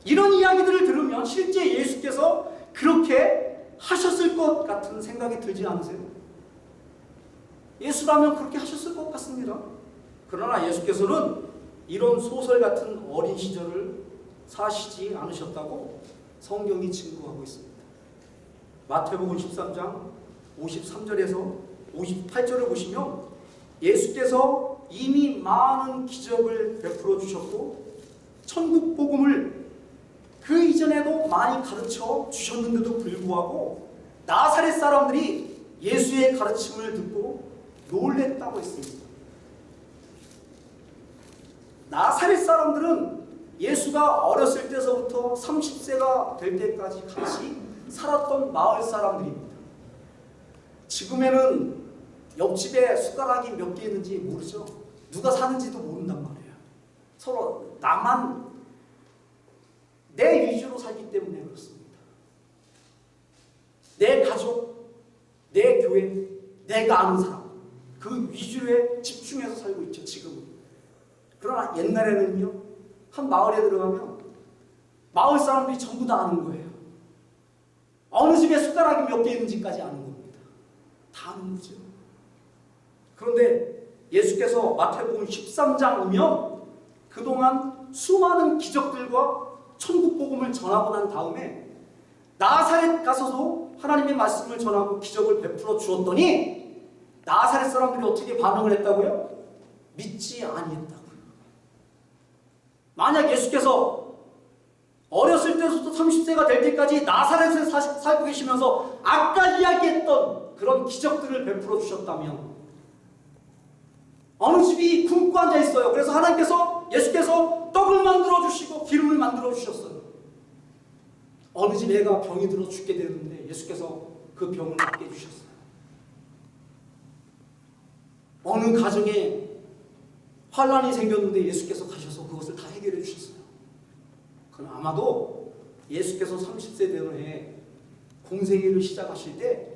이런 이야기들을 들으면 실제 예수께서 그렇게 하셨을 것 같은 생각이 들지 않으세요? 예수라면 그렇게 하셨을 것 같습니다. 그러나 예수께서는 이런 소설 같은 어린 시절을 사시지 않으셨다고 성경이 증거하고 있습니다. 마태복음 13장 53절에서 58절을 보시면 예수께서 이미 많은 기적을 베풀어 주셨고 천국 복음을 그 이전에도 많이 가르쳐 주셨는데도 불구하고 나사렛 사람들이 예수의 가르침을 듣고 놀랬다고 했습니다. 나사렛 사람들은 예수가 어렸을 때서부터 30세가 될 때까지 같이 살았던 마을 사람들입니다. 지금에는 옆집에 숟가락이 몇 개 있는지 모르죠. 누가 사는지도 모른단 말이에요. 서로 나만 내 위주로 살기 때문에 그렇습니다. 내 가족, 내 교회, 내가 아는 사람 그 위주에 집중해서 살고 있죠. 지금은. 그러나 옛날에는요, 한 마을에 들어가면 마을 사람들이 전부 다 아는 거예요. 어느 집에 숟가락이 몇 개 있는지까지 아는 겁니다. 다 아는 거죠. 그런데 예수께서 마태복음 13장이면 그동안 수많은 기적들과 천국 복음을 전하고 난 다음에 나사렛 가서도 하나님의 말씀을 전하고 기적을 베풀어 주었더니 나사렛 사람들이 어떻게 반응을 했다고요? 믿지 아니했다고요. 만약 예수께서 어렸을 때부터 30세가 될 때까지 나사렛에 살고 계시면서 아까 이야기했던 그런 기적들을 베풀어 주셨다면 어느 집이 굶고 앉아 있어요. 그래서 예수께서 떡을 만들어 주시고 기름을 만들어 주셨어요. 어느 집 애가 병이 들어 죽게 되는데 예수께서 그 병을 낫게 해주셨어요. 어느 가정에 환란이 생겼는데 예수께서 가셔서 그것을 다 해결해 주셨어요. 그건 아마도 예수께서 30세 되는 해에 공생애를 시작하실 때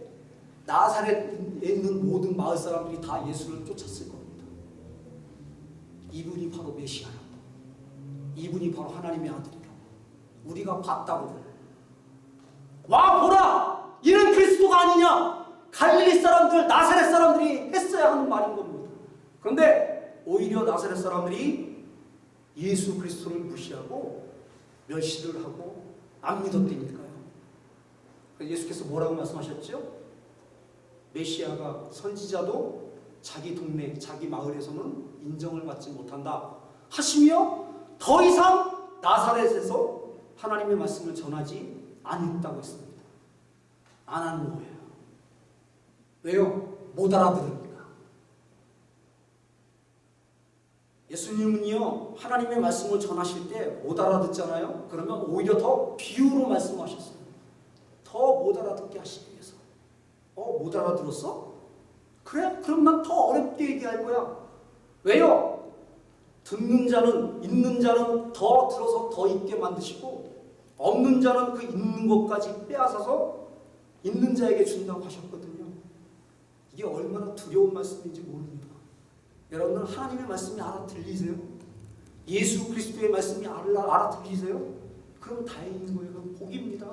나사렛에 있는 모든 마을 사람들이 다 예수를 쫓았을 겁니다. 이분이 바로 메시아라고, 이분이 바로 하나님의 아들이라고, 우리가 봤다고, 와 보라 이는 그리스도가 아니냐, 갈릴리 사람들 나사렛 사람들이 했어야 하는 말인 겁니다. 그런데 오히려 나사렛 사람들이 예수 그리스도를 무시하고 멸시를 하고 안 믿었다니까요. 예수께서 뭐라고 말씀하셨죠? 메시아가 선지자도 자기 동네, 자기 마을에서는 인정을 받지 못한다 하시며 더 이상 나사렛에서 하나님의 말씀을 전하지 않았다고 했습니다. 안 하는 거예요. 왜요? 못 알아들으니까. 예수님은요, 하나님의 말씀을 전하실 때 못 알아듣잖아요. 그러면 오히려 더 비유로 말씀하셨어요. 더 못 알아듣게 하시기 위해서. 못 알아들었어? 그래? 그럼 난 더 어렵게 얘기할 거야. 왜요? 듣는 자는, 있는 자는 더 들어서 더 있게 만드시고 없는 자는 그 있는 것까지 빼앗아서 있는 자에게 준다고 하셨거든요. 이게 얼마나 두려운 말씀인지 모릅니다. 여러분들 하나님의 말씀이 알아들리세요? 예수 그리스도의 말씀이 알아들리세요? 그럼 다행인 거예요. 그럼 복입니다.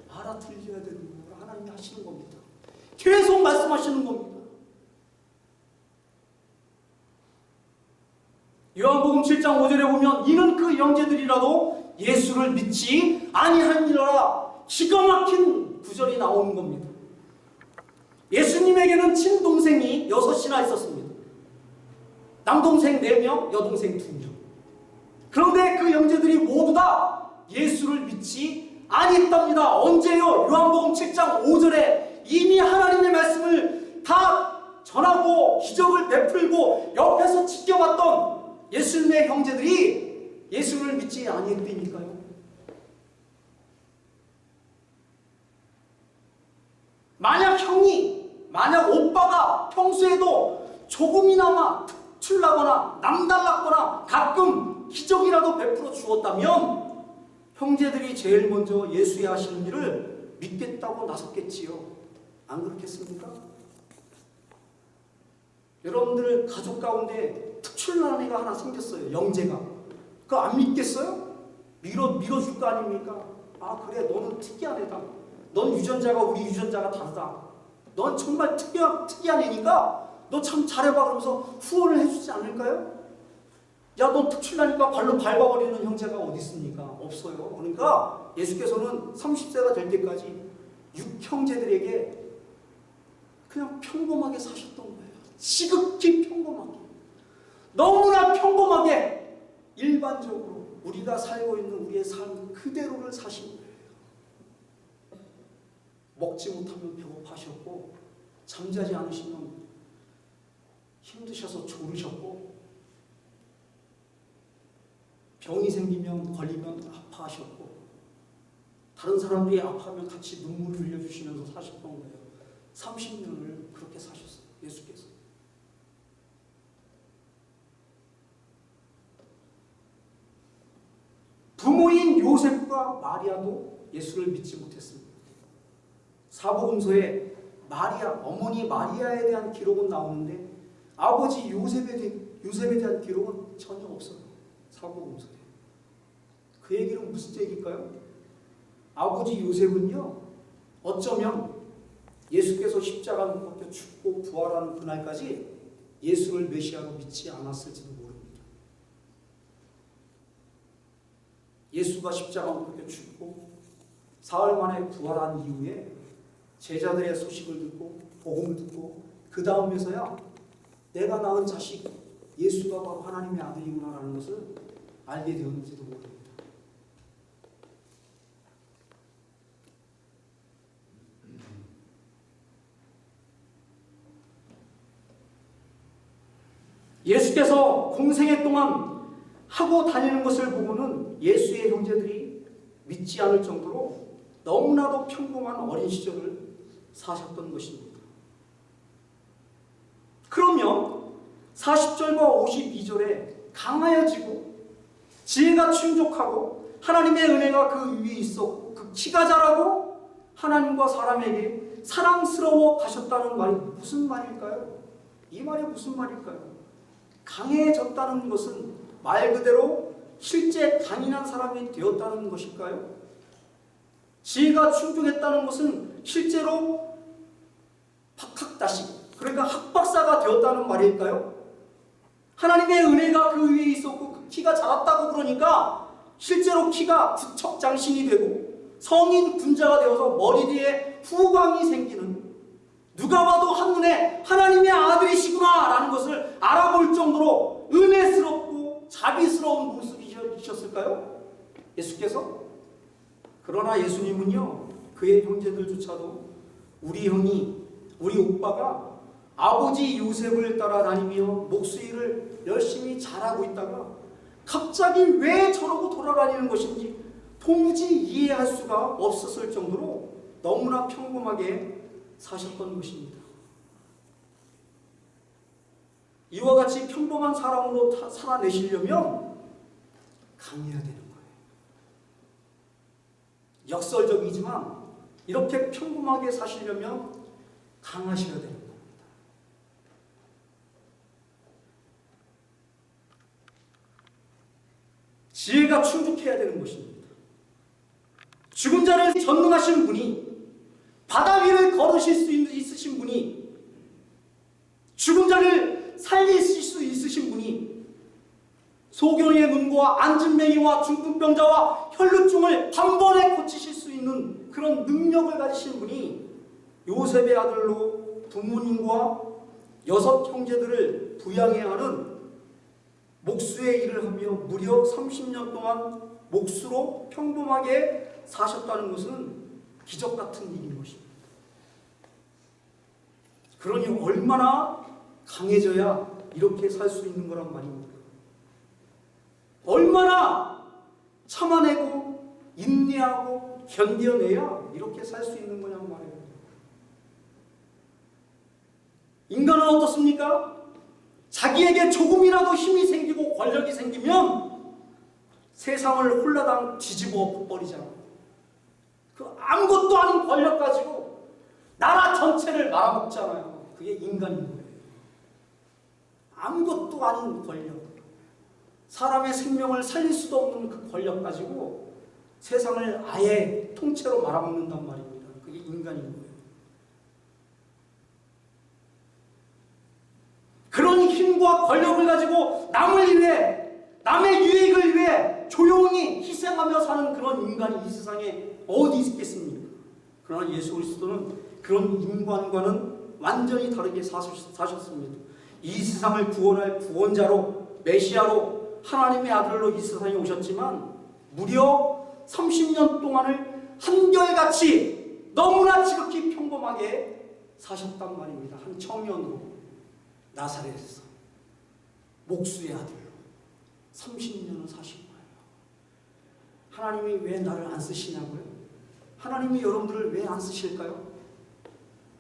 알아들려야 되는 거예요. 하나님이 하시는 겁니다. 계속 말씀하시는 겁니다. 요한복음 7장 5절에 보면 이는 그 형제들이라도 예수를 믿지 아니하니라, 기가 막힌 구절이 나오는 겁니다. 예수님에게는 친동생이 6이나 있었습니다. 남동생 4명, 여동생 2명. 그런데 그 형제들이 모두 다 예수를 믿지 아니했답니다. 언제요? 요한복음 7장 5절에 이미 하나님의 말씀을 다 전하고 기적을 베풀고 옆에서 지켜봤던 예수님의 형제들이 예수를 믿지 아니했다니까요. 만약 오빠가 평소에도 조금이나마 특출나거나 남달랐거나 가끔 기적이라도 베풀어 주었다면 형제들이 제일 먼저 예수의 하시는 일을 믿겠다고 나섰겠지요. 안 그렇겠습니까? 여러분들 가족 가운데 특출난 애가 하나 생겼어요. 영재가. 그거 안 믿겠어요? 밀어줄 거 아닙니까? 아 그래 너는 특이한 애다. 넌 유전자가 우리 유전자가 다르다. 넌 정말 특이한 애니까 너 참 잘해봐 그러면서 후원을 해주지 않을까요? 야 넌 특출나니까 발로 밟아버리는 형제가 어디 있습니까? 없어요. 그러니까 예수께서는 30세가 될 때까지 6형제들에게 그냥 평범하게 사셨던 거예요. 지극히 평범하게. 너무나 평범하게 일반적으로 우리가 살고 있는 우리의 삶 그대로를 사신 거예요. 먹지 못하면 배고파셨고 잠자지 않으시면 힘드셔서 졸으셨고 병이 생기면 걸리면 아파하셨고 다른 사람들이 아파하면 같이 눈물을 흘려주시면서 사셨던 거예요. 30년을 그렇게 사셨어요. 예수께서. 부모인 요셉과 마리아도 예수를 믿지 못했습니다. 사복음서에 어머니 마리아에 대한 기록은 나오는데 아버지 요셉에 대한 기록은 전혀 없어요. 사복음서에. 그 얘기는 무슨 얘기일까요? 아버지 요셉은요, 어쩌면 예수께서 십자가 못 박혀 죽고 부활하는 그날까지 예수를 메시아로 믿지 않았을지도 모릅니다. 예수가 십자가 못 박혀 죽고 사흘 만에 부활한 이후에 제자들의 소식을 듣고 복음을 듣고 그 다음에서야 내가 낳은 자식 예수가 바로 하나님의 아들이구나라는 것을 알게 되었는지도 모릅니다. 예수께서 공생애 동안 하고 다니는 것을 보고는 예수의 형제들이 믿지 않을 정도로 너무나도 평범한 어린 시절을 사셨던 것입니다. 그러면 40절과 52절에 강하여지고 지혜가 충족하고 하나님의 은혜가 그 위에 있었고 그 키가 자라고 하나님과 사람에게 사랑스러워 가셨다는 말이 무슨 말일까요? 이 말이 무슨 말일까요? 강해졌다는 것은 말 그대로 실제 강인한 사람이 되었다는 것일까요? 지혜가 충족했다는 것은 실제로 박학다식, 그러니까 학박사가 되었다는 말일까요? 하나님의 은혜가 그 위에 있었고 그 키가 자랐다고 그러니까 실제로 키가 구척장신이 되고 성인 군자가 되어서 머리 뒤에 후광이 생기는, 누가 봐도 한눈에 하나님의 아들이시구나 라는 것을 알아볼 정도로 은혜스럽고 자비스러운 모습이셨을까요? 예수께서? 그러나 예수님은요, 그의 형제들조차도 우리 형이, 우리 오빠가 아버지 요셉을 따라다니며 목수일을 열심히 잘하고 있다가 갑자기 왜 저러고 돌아다니는 것인지 도무지 이해할 수가 없었을 정도로 너무나 평범하게 사셨던 것입니다. 이와 같이 평범한 사람으로 살아내시려면 강해야 되는 거예요. 역설적이지만 이렇게 평범하게 사시려면 강하셔야 되는 겁니다. 지혜가 충족해야 되는 것입니다. 죽은 자를 전능하신 분이, 바다 위를 걸으실 수 있으신 분이, 죽은 자를 살리실 수 있으신 분이, 소경의 눈과 안진뱅이와 중풍병자와 혈루증을 단번에 고치실 수 있는 그런 능력을 가지신 분이 요셉의 아들로 부모님과 6 형제들을 부양해야 하는 목수의 일을 하며 무려 30년 동안 목수로 평범하게 사셨다는 것은 기적 같은 일인 것입니다. 그러니 얼마나 강해져야 이렇게 살 수 있는 거란 말입니다. 얼마나 참아내고 인내하고 견뎌내야 이렇게 살 수 있는 거냔 말이에요. 인간은 어떻습니까? 자기에게 조금이라도 힘이 생기고 권력이 생기면 세상을 홀라당 뒤집어 버리잖아요. 그 아무것도 아닌 권력 가지고 나라 전체를 말아먹잖아요. 그게 인간인 거예요. 아무것도 아닌 권력, 사람의 생명을 살릴 수도 없는 그 권력 가지고 세상을 아예 통째로 말아먹는단 말입니다. 그게 인간인 거예요. 그런 힘과 권력을 가지고 남을 위해, 남의 유익을 위해 조용히 희생하며 사는 그런 인간이 이 세상에 어디 있겠습니까? 그러나 예수 그리스도는 그런 인간과는 완전히 다르게 사셨습니다. 이 세상을 구원할 구원자로, 메시아로, 하나님의 아들로 이 세상에 오셨지만 무려 30년 동안을 한결같이 너무나 지극히 평범하게 사셨단 말입니다. 한 청년으로 나사렛에서 목수의 아들로 30년을 사신 거예요. 하나님이 왜 나를 안 쓰시냐고요? 하나님이 여러분들을 왜 안 쓰실까요?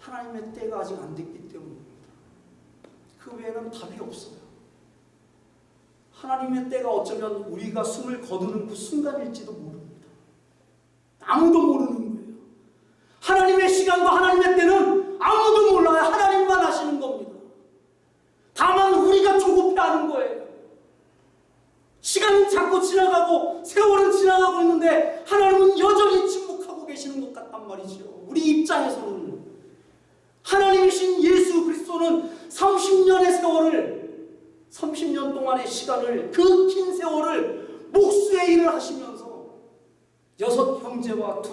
하나님의 때가 아직 안 됐기 때문입니다. 그 외에는 답이 없어요. 하나님의 때가 어쩌면 우리가 숨을 거두는 그 순간일지도 모릅니다. 아무도 모르는 거예요. 하나님의 시간과 하나님의 때는 아무도 몰라요. 하나님만 아시는 겁니다. 다만 우리가 조급해하는 거예요. 시간은 자꾸 지나가고 세월은 지나가고 있는데 하나님은 여전히 침묵하고 계시는 것 같단 말이죠. 우리 입장에서는 하나님이신 예수 그리스도는 30년의 세월을, 30년 동안의 시간을, 그 긴 세월을 목수의 일을 하시면서 6 형제와 2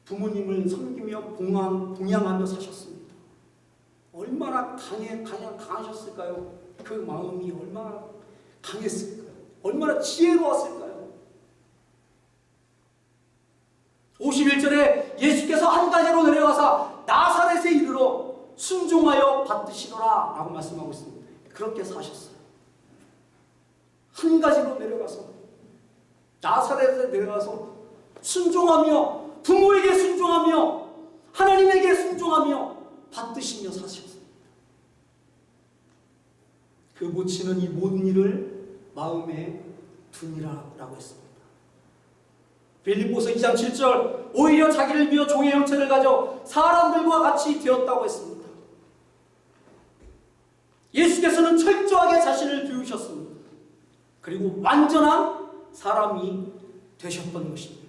부모님을 섬기며 봉양하며 사셨습니다. 얼마나 강하셨을까요? 그 마음이 얼마나 강했을까요? 얼마나 지혜로웠을까요? 51절에 예수께서 한 가지로 내려가사 나사렛에 이르러 순종하여 받으시더라 라고 말씀하고 있습니다. 그렇게 사셨어요. 한 가지로 내려가서, 나사렛에 내려가서 순종하며, 부모에게 순종하며, 하나님에게 순종하며 받드시며 사셨습니다. 그 모치는 이 모든 일을 마음에 두니라라고 했습니다. 빌립보서 2장 7절, 오히려 자기를 비워 종의 형체를 가져 사람들과 같이 되었다고 했습니다. 예수께서는 철저하게 자신을 비우셨습니다. 그리고 완전한 사람이 되셨던 것입니다.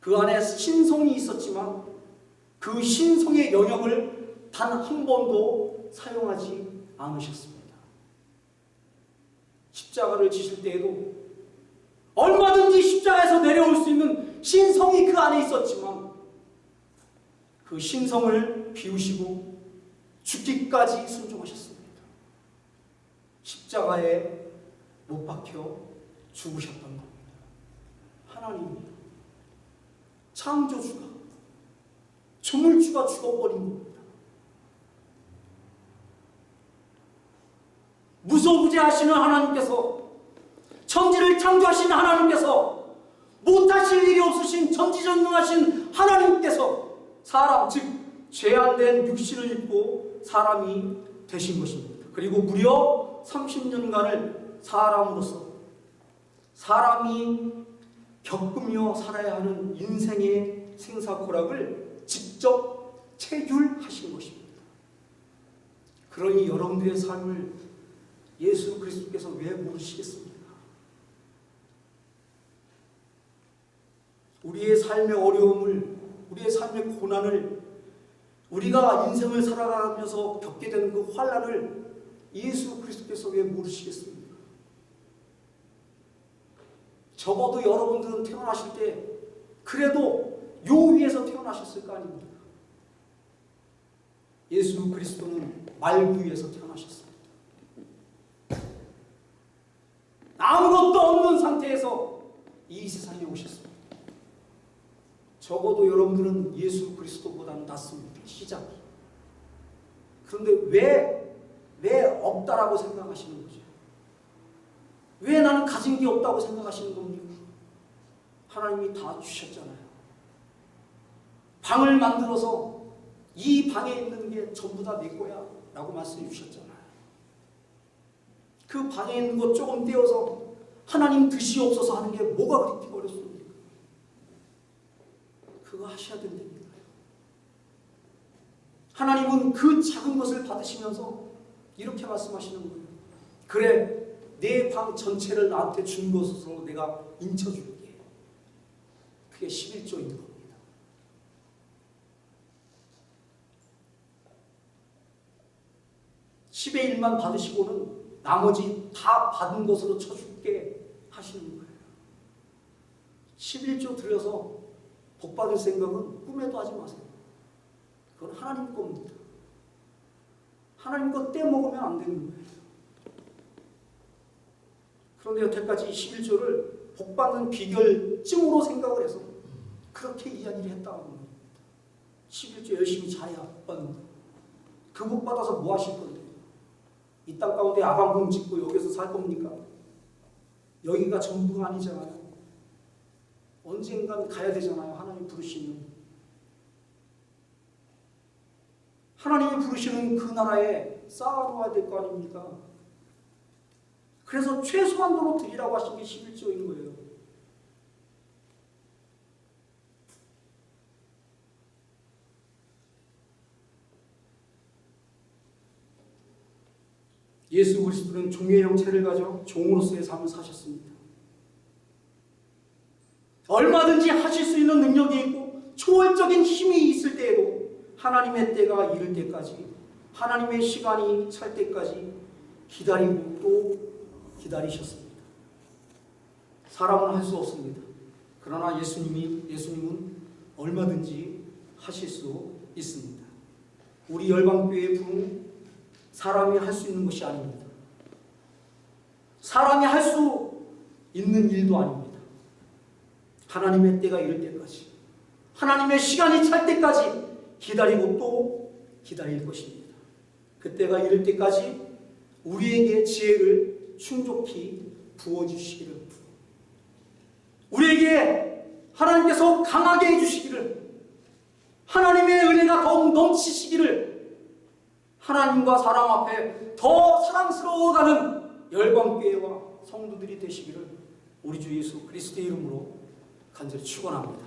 그 안에 신성이 있었지만 그 신성의 영역을 단 한 번도 사용하지 않으셨습니다. 십자가를 지실 때에도 얼마든지 십자가에서 내려올 수 있는 신성이 그 안에 있었지만 그 신성을 비우시고 죽기까지 순종하셨습니다. 십자가에 못 박혀 죽으셨던 겁니다. 하나님이, 창조주가, 조물주가 죽어버린 겁니다. 무소부재하시는 하나님께서, 천지를 창조하신 하나님께서, 못하실 일이 없으신 전지전능하신 하나님께서 사람, 즉 죄안된 육신을 입고 사람이 되신 것입니다. 그리고 무려 30년간을 사람으로서 사람이 겪으며 살아야 하는 인생의 생사고락을 직접 체휼하신 것입니다. 그러니 여러분들의 삶을 예수 그리스도께서 왜 모르시겠습니까? 우리의 삶의 어려움을, 우리의 삶의 고난을, 우리가 인생을 살아가면서 겪게 되는 그 환난을 예수 그리스도께서 왜 모르시겠습니까? 적어도 여러분들은 태어나실 때 그래도 요 위에서 태어나셨을 거 아닙니까? 예수 그리스도는 말구 위에서 태어나셨습니다. 아무것도 없는 상태에서 이 세상에 오셨습니다. 적어도 여러분들은 예수 그리스도보다는 낫습니다. 시작이. 그런데 왜 없다라고 생각하시는 거죠? 왜 나는 가진 게 없다고 생각하시는 겁니까? 하나님이 다 주셨잖아요. 방을 만들어서 이 방에 있는 게 전부 다 내 거야 라고 말씀해 주셨잖아요. 그 방에 있는 것 조금 떼어서 하나님 드시옵소서 하는 게 뭐가 그렇게 어렵습니까? 그거 하셔야 된다니까요. 하나님은 그 작은 것을 받으시면서 이렇게 말씀하시는 거예요. 그래, 내 방 전체를 나한테 준 것으로 내가 인쳐줄게. 그게 11조인 겁니다. 10의 1만 받으시고는 나머지 다 받은 것으로 쳐줄게 하시는 거예요. 11조 들여서 복 받을 생각은 꿈에도 하지 마세요. 그건 하나님 겁니다. 하나님 것 떼먹으면 안 되는 거예요. 그런데 여태까지 11조를 복 받는 비결증으로 생각을 해서 그렇게 이야기를 했다고 합니다. 11조 열심히 잘해야 복 받는다. 그 복 받아서 뭐 하실 건데? 이 땅 가운데 아방궁 짓고 여기서 살 겁니까? 여기가 전부가 아니잖아요. 언젠간 가야 되잖아요. 하나님 부르시면. 하나님이 부르시는 그 나라에 쌓아놓아야 될 거 아닙니까? 그래서 최소한도로 드리라고 하신 게 11조인 거예요. 예수 그리스도는 종의 형체를 가져 종으로서의 삶을 사셨습니다. 얼마든지 하실 수 있는 능력이 있고 초월적인 힘이 있을 때에도 하나님의 때가 이를 때까지, 하나님의 시간이 찰 때까지 기다리고 또 기다리셨습니다. 사람은 할 수 없습니다. 그러나 예수님은 얼마든지 하실 수 있습니다. 우리 열방교회의 부흥은 사람이 할 수 있는 것이 아닙니다. 사람이 할 수 있는 일도 아닙니다. 하나님의 때가 이를 때까지, 하나님의 시간이 찰 때까지 기다리고 또 기다릴 것입니다. 그때가 이를 때까지 우리에게 지혜를 충족히 부어주시기를, 우리에게 하나님께서 강하게 해주시기를, 하나님의 은혜가 더욱 넘치시기를, 하나님과 사람 앞에 더 사랑스러워가는 열방교회와 성도들이 되시기를 우리 주 예수 그리스도의 이름으로 간절히 축원합니다.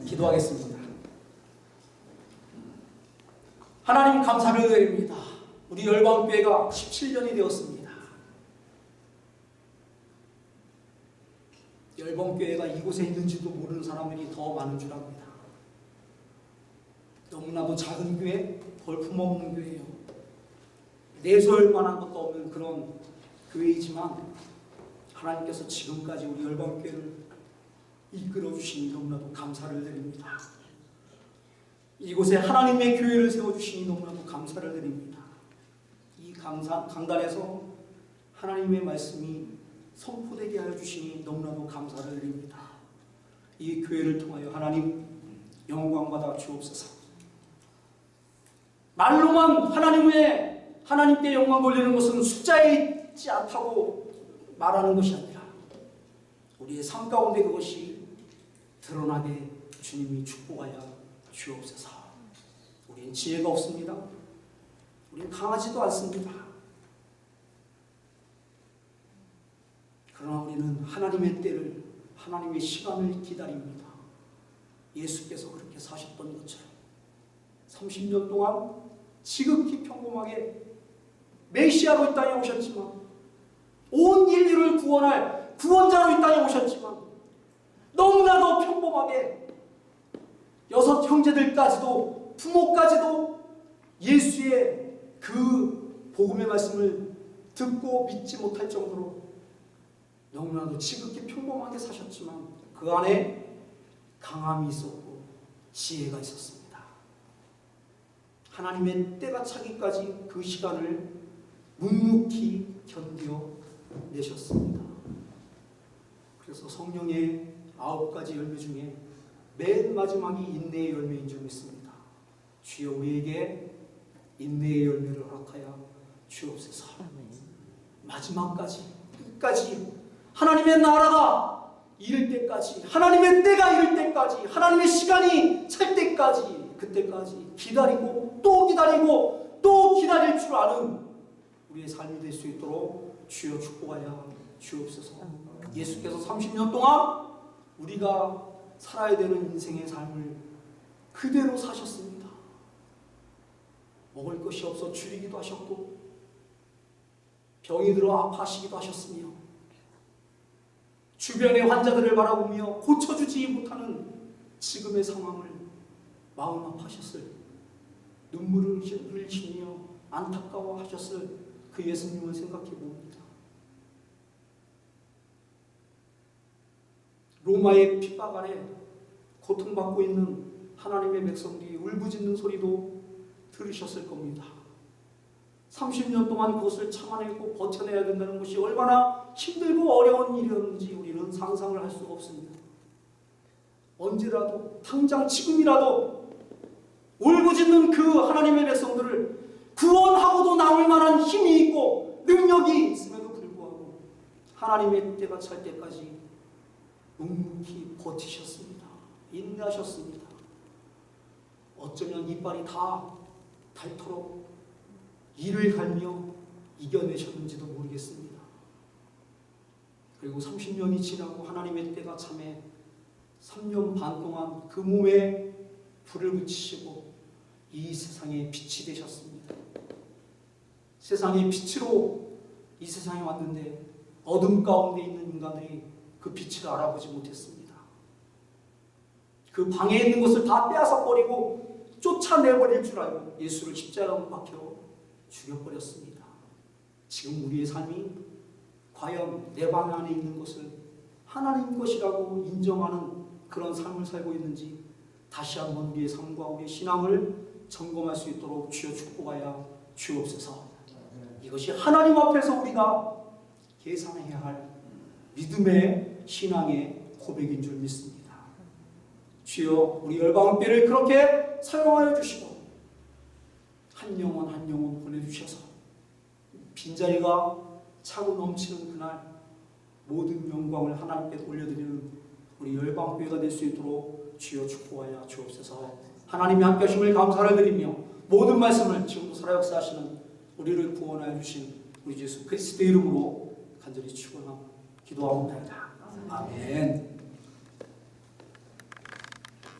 기도하겠습니다. 하나님 감사를 드립니다. 우리 열방교회가 17년이 되었습니다. 열방교회가 이곳에 있는지도 모르는 사람들이 더 많은 줄 압니다. 너무나도 작은 교회, 볼품없는 교회예요. 내세울 만한 것도 없는 그런 교회이지만 하나님께서 지금까지 우리 열방교회를 이끌어 주시니 너무나도 감사를 드립니다. 이곳에 하나님의 교회를 세워주시니 너무나도 감사를 드립니다. 이 강단에서 하나님의 말씀이 선포되게 하여 주시니 너무나도 감사를 드립니다. 이 교회를 통하여 하나님 영광받아 주옵소서. 말로만 하나님께 영광 돌리는 것은 숫자에 있지 않다고 말하는 것이 아니라 우리의 삶 가운데 그것이 드러나게 주님이 축복하여 주옵소서. 우리는 지혜가 없습니다. 우리는 강하지도 않습니다. 그러나 우리는 하나님의 때를, 하나님의 시간을 기다립니다. 예수께서 그렇게 사셨던 것처럼 30년 동안 지극히 평범하게 메시아로 이 땅에 오셨지만, 온 인류를 구원할 구원자로 이 땅에 오셨지만, 너무나도 평범하게 6 형제들까지도, 부모까지도 예수의 그 복음의 말씀을 듣고 믿지 못할 정도로 너무나도 지극히 평범하게 사셨지만 그 안에 강함이 있었고 지혜가 있었습니다. 하나님의 때가 차기까지 그 시간을 묵묵히 견뎌내셨습니다. 그래서 성령의 9가지 열매 중에 맨 마지막이 인내의 열매인 줄 믿습니다. 주여 우리에게 인내의 열매를 허락하여 주옵소서. 마지막까지 끝까지 하나님의 나라가 이를 때까지, 하나님의 때가 이를 때까지, 하나님의 시간이 찰 때까지, 그때까지 기다리고 또 기다리고 또 기다릴 줄 아는 우리의 삶이 될 수 있도록 주여 축복하여 주옵소서. 예수께서 30년 동안 우리가 살아야 되는 인생의 삶을 그대로 사셨습니다. 먹을 것이 없어 줄이기도 하셨고, 병이 들어 아파하시기도 하셨으며, 주변의 환자들을 바라보며 고쳐주지 못하는 지금의 상황을 마음 아파하셨을, 눈물을 흘리시며 안타까워하셨을 그 예수님을 생각해 봅니다. 로마의 핍박 아래 고통받고 있는 하나님의 백성들이 울부짖는 소리도 들으셨을 겁니다. 30년 동안 그것을 참아내고 버텨내야 된다는 것이 얼마나 힘들고 어려운 일이었는지 우리는 상상을 할 수가 없습니다. 언제라도, 당장 지금이라도 울부짖는 그 하나님의 백성들을 구원하고도 남을 만한 힘이 있고 능력이 있음에도 불구하고 하나님의 때가 찰 때까지 묵묵히 버티셨습니다. 인내하셨습니다. 어쩌면 이빨이 다 닳도록 이를 갈며 이겨내셨는지도 모르겠습니다. 그리고 30년이 지나고 하나님의 때가 참에 3년 반 동안 그 몸에 불을 붙이시고 이 세상에 빛이 되셨습니다. 세상의 빛으로 이 세상에 왔는데 어둠 가운데 있는 인간들이 그 빛을 알아보지 못했습니다. 그 방에 있는 것을 다 빼앗아 버리고 쫓아내버릴 줄 알고 예수를 십자가에 박혀 죽여버렸습니다. 지금 우리의 삶이 과연 내 방 안에 있는 것을 하나님 것이라고 인정하는 그런 삶을 살고 있는지 다시 한번 우리의 삶과 우리의 신앙을 점검할 수 있도록 주여 축복하여 주옵소서. 이것이 하나님 앞에서 우리가 계산해야 할 믿음의 신앙의 고백인 줄 믿습니다. 주여 우리 열방교회를 그렇게 사용하여 주시고 한 영혼 한 영혼 보내주셔서 빈자리가 차고 넘치는 그날 모든 영광을 하나님께 올려드리는 우리 열방교회가 될 수 있도록 주여 축복하여 주옵소서. 하나님이 함께 하심을 감사를 드리며 모든 말씀을 지금도 살아 역사하시는 우리를 구원하여 주신 우리 예수 그리스도의 이름으로 간절히 축원하고 기도하옵나이다. 아멘.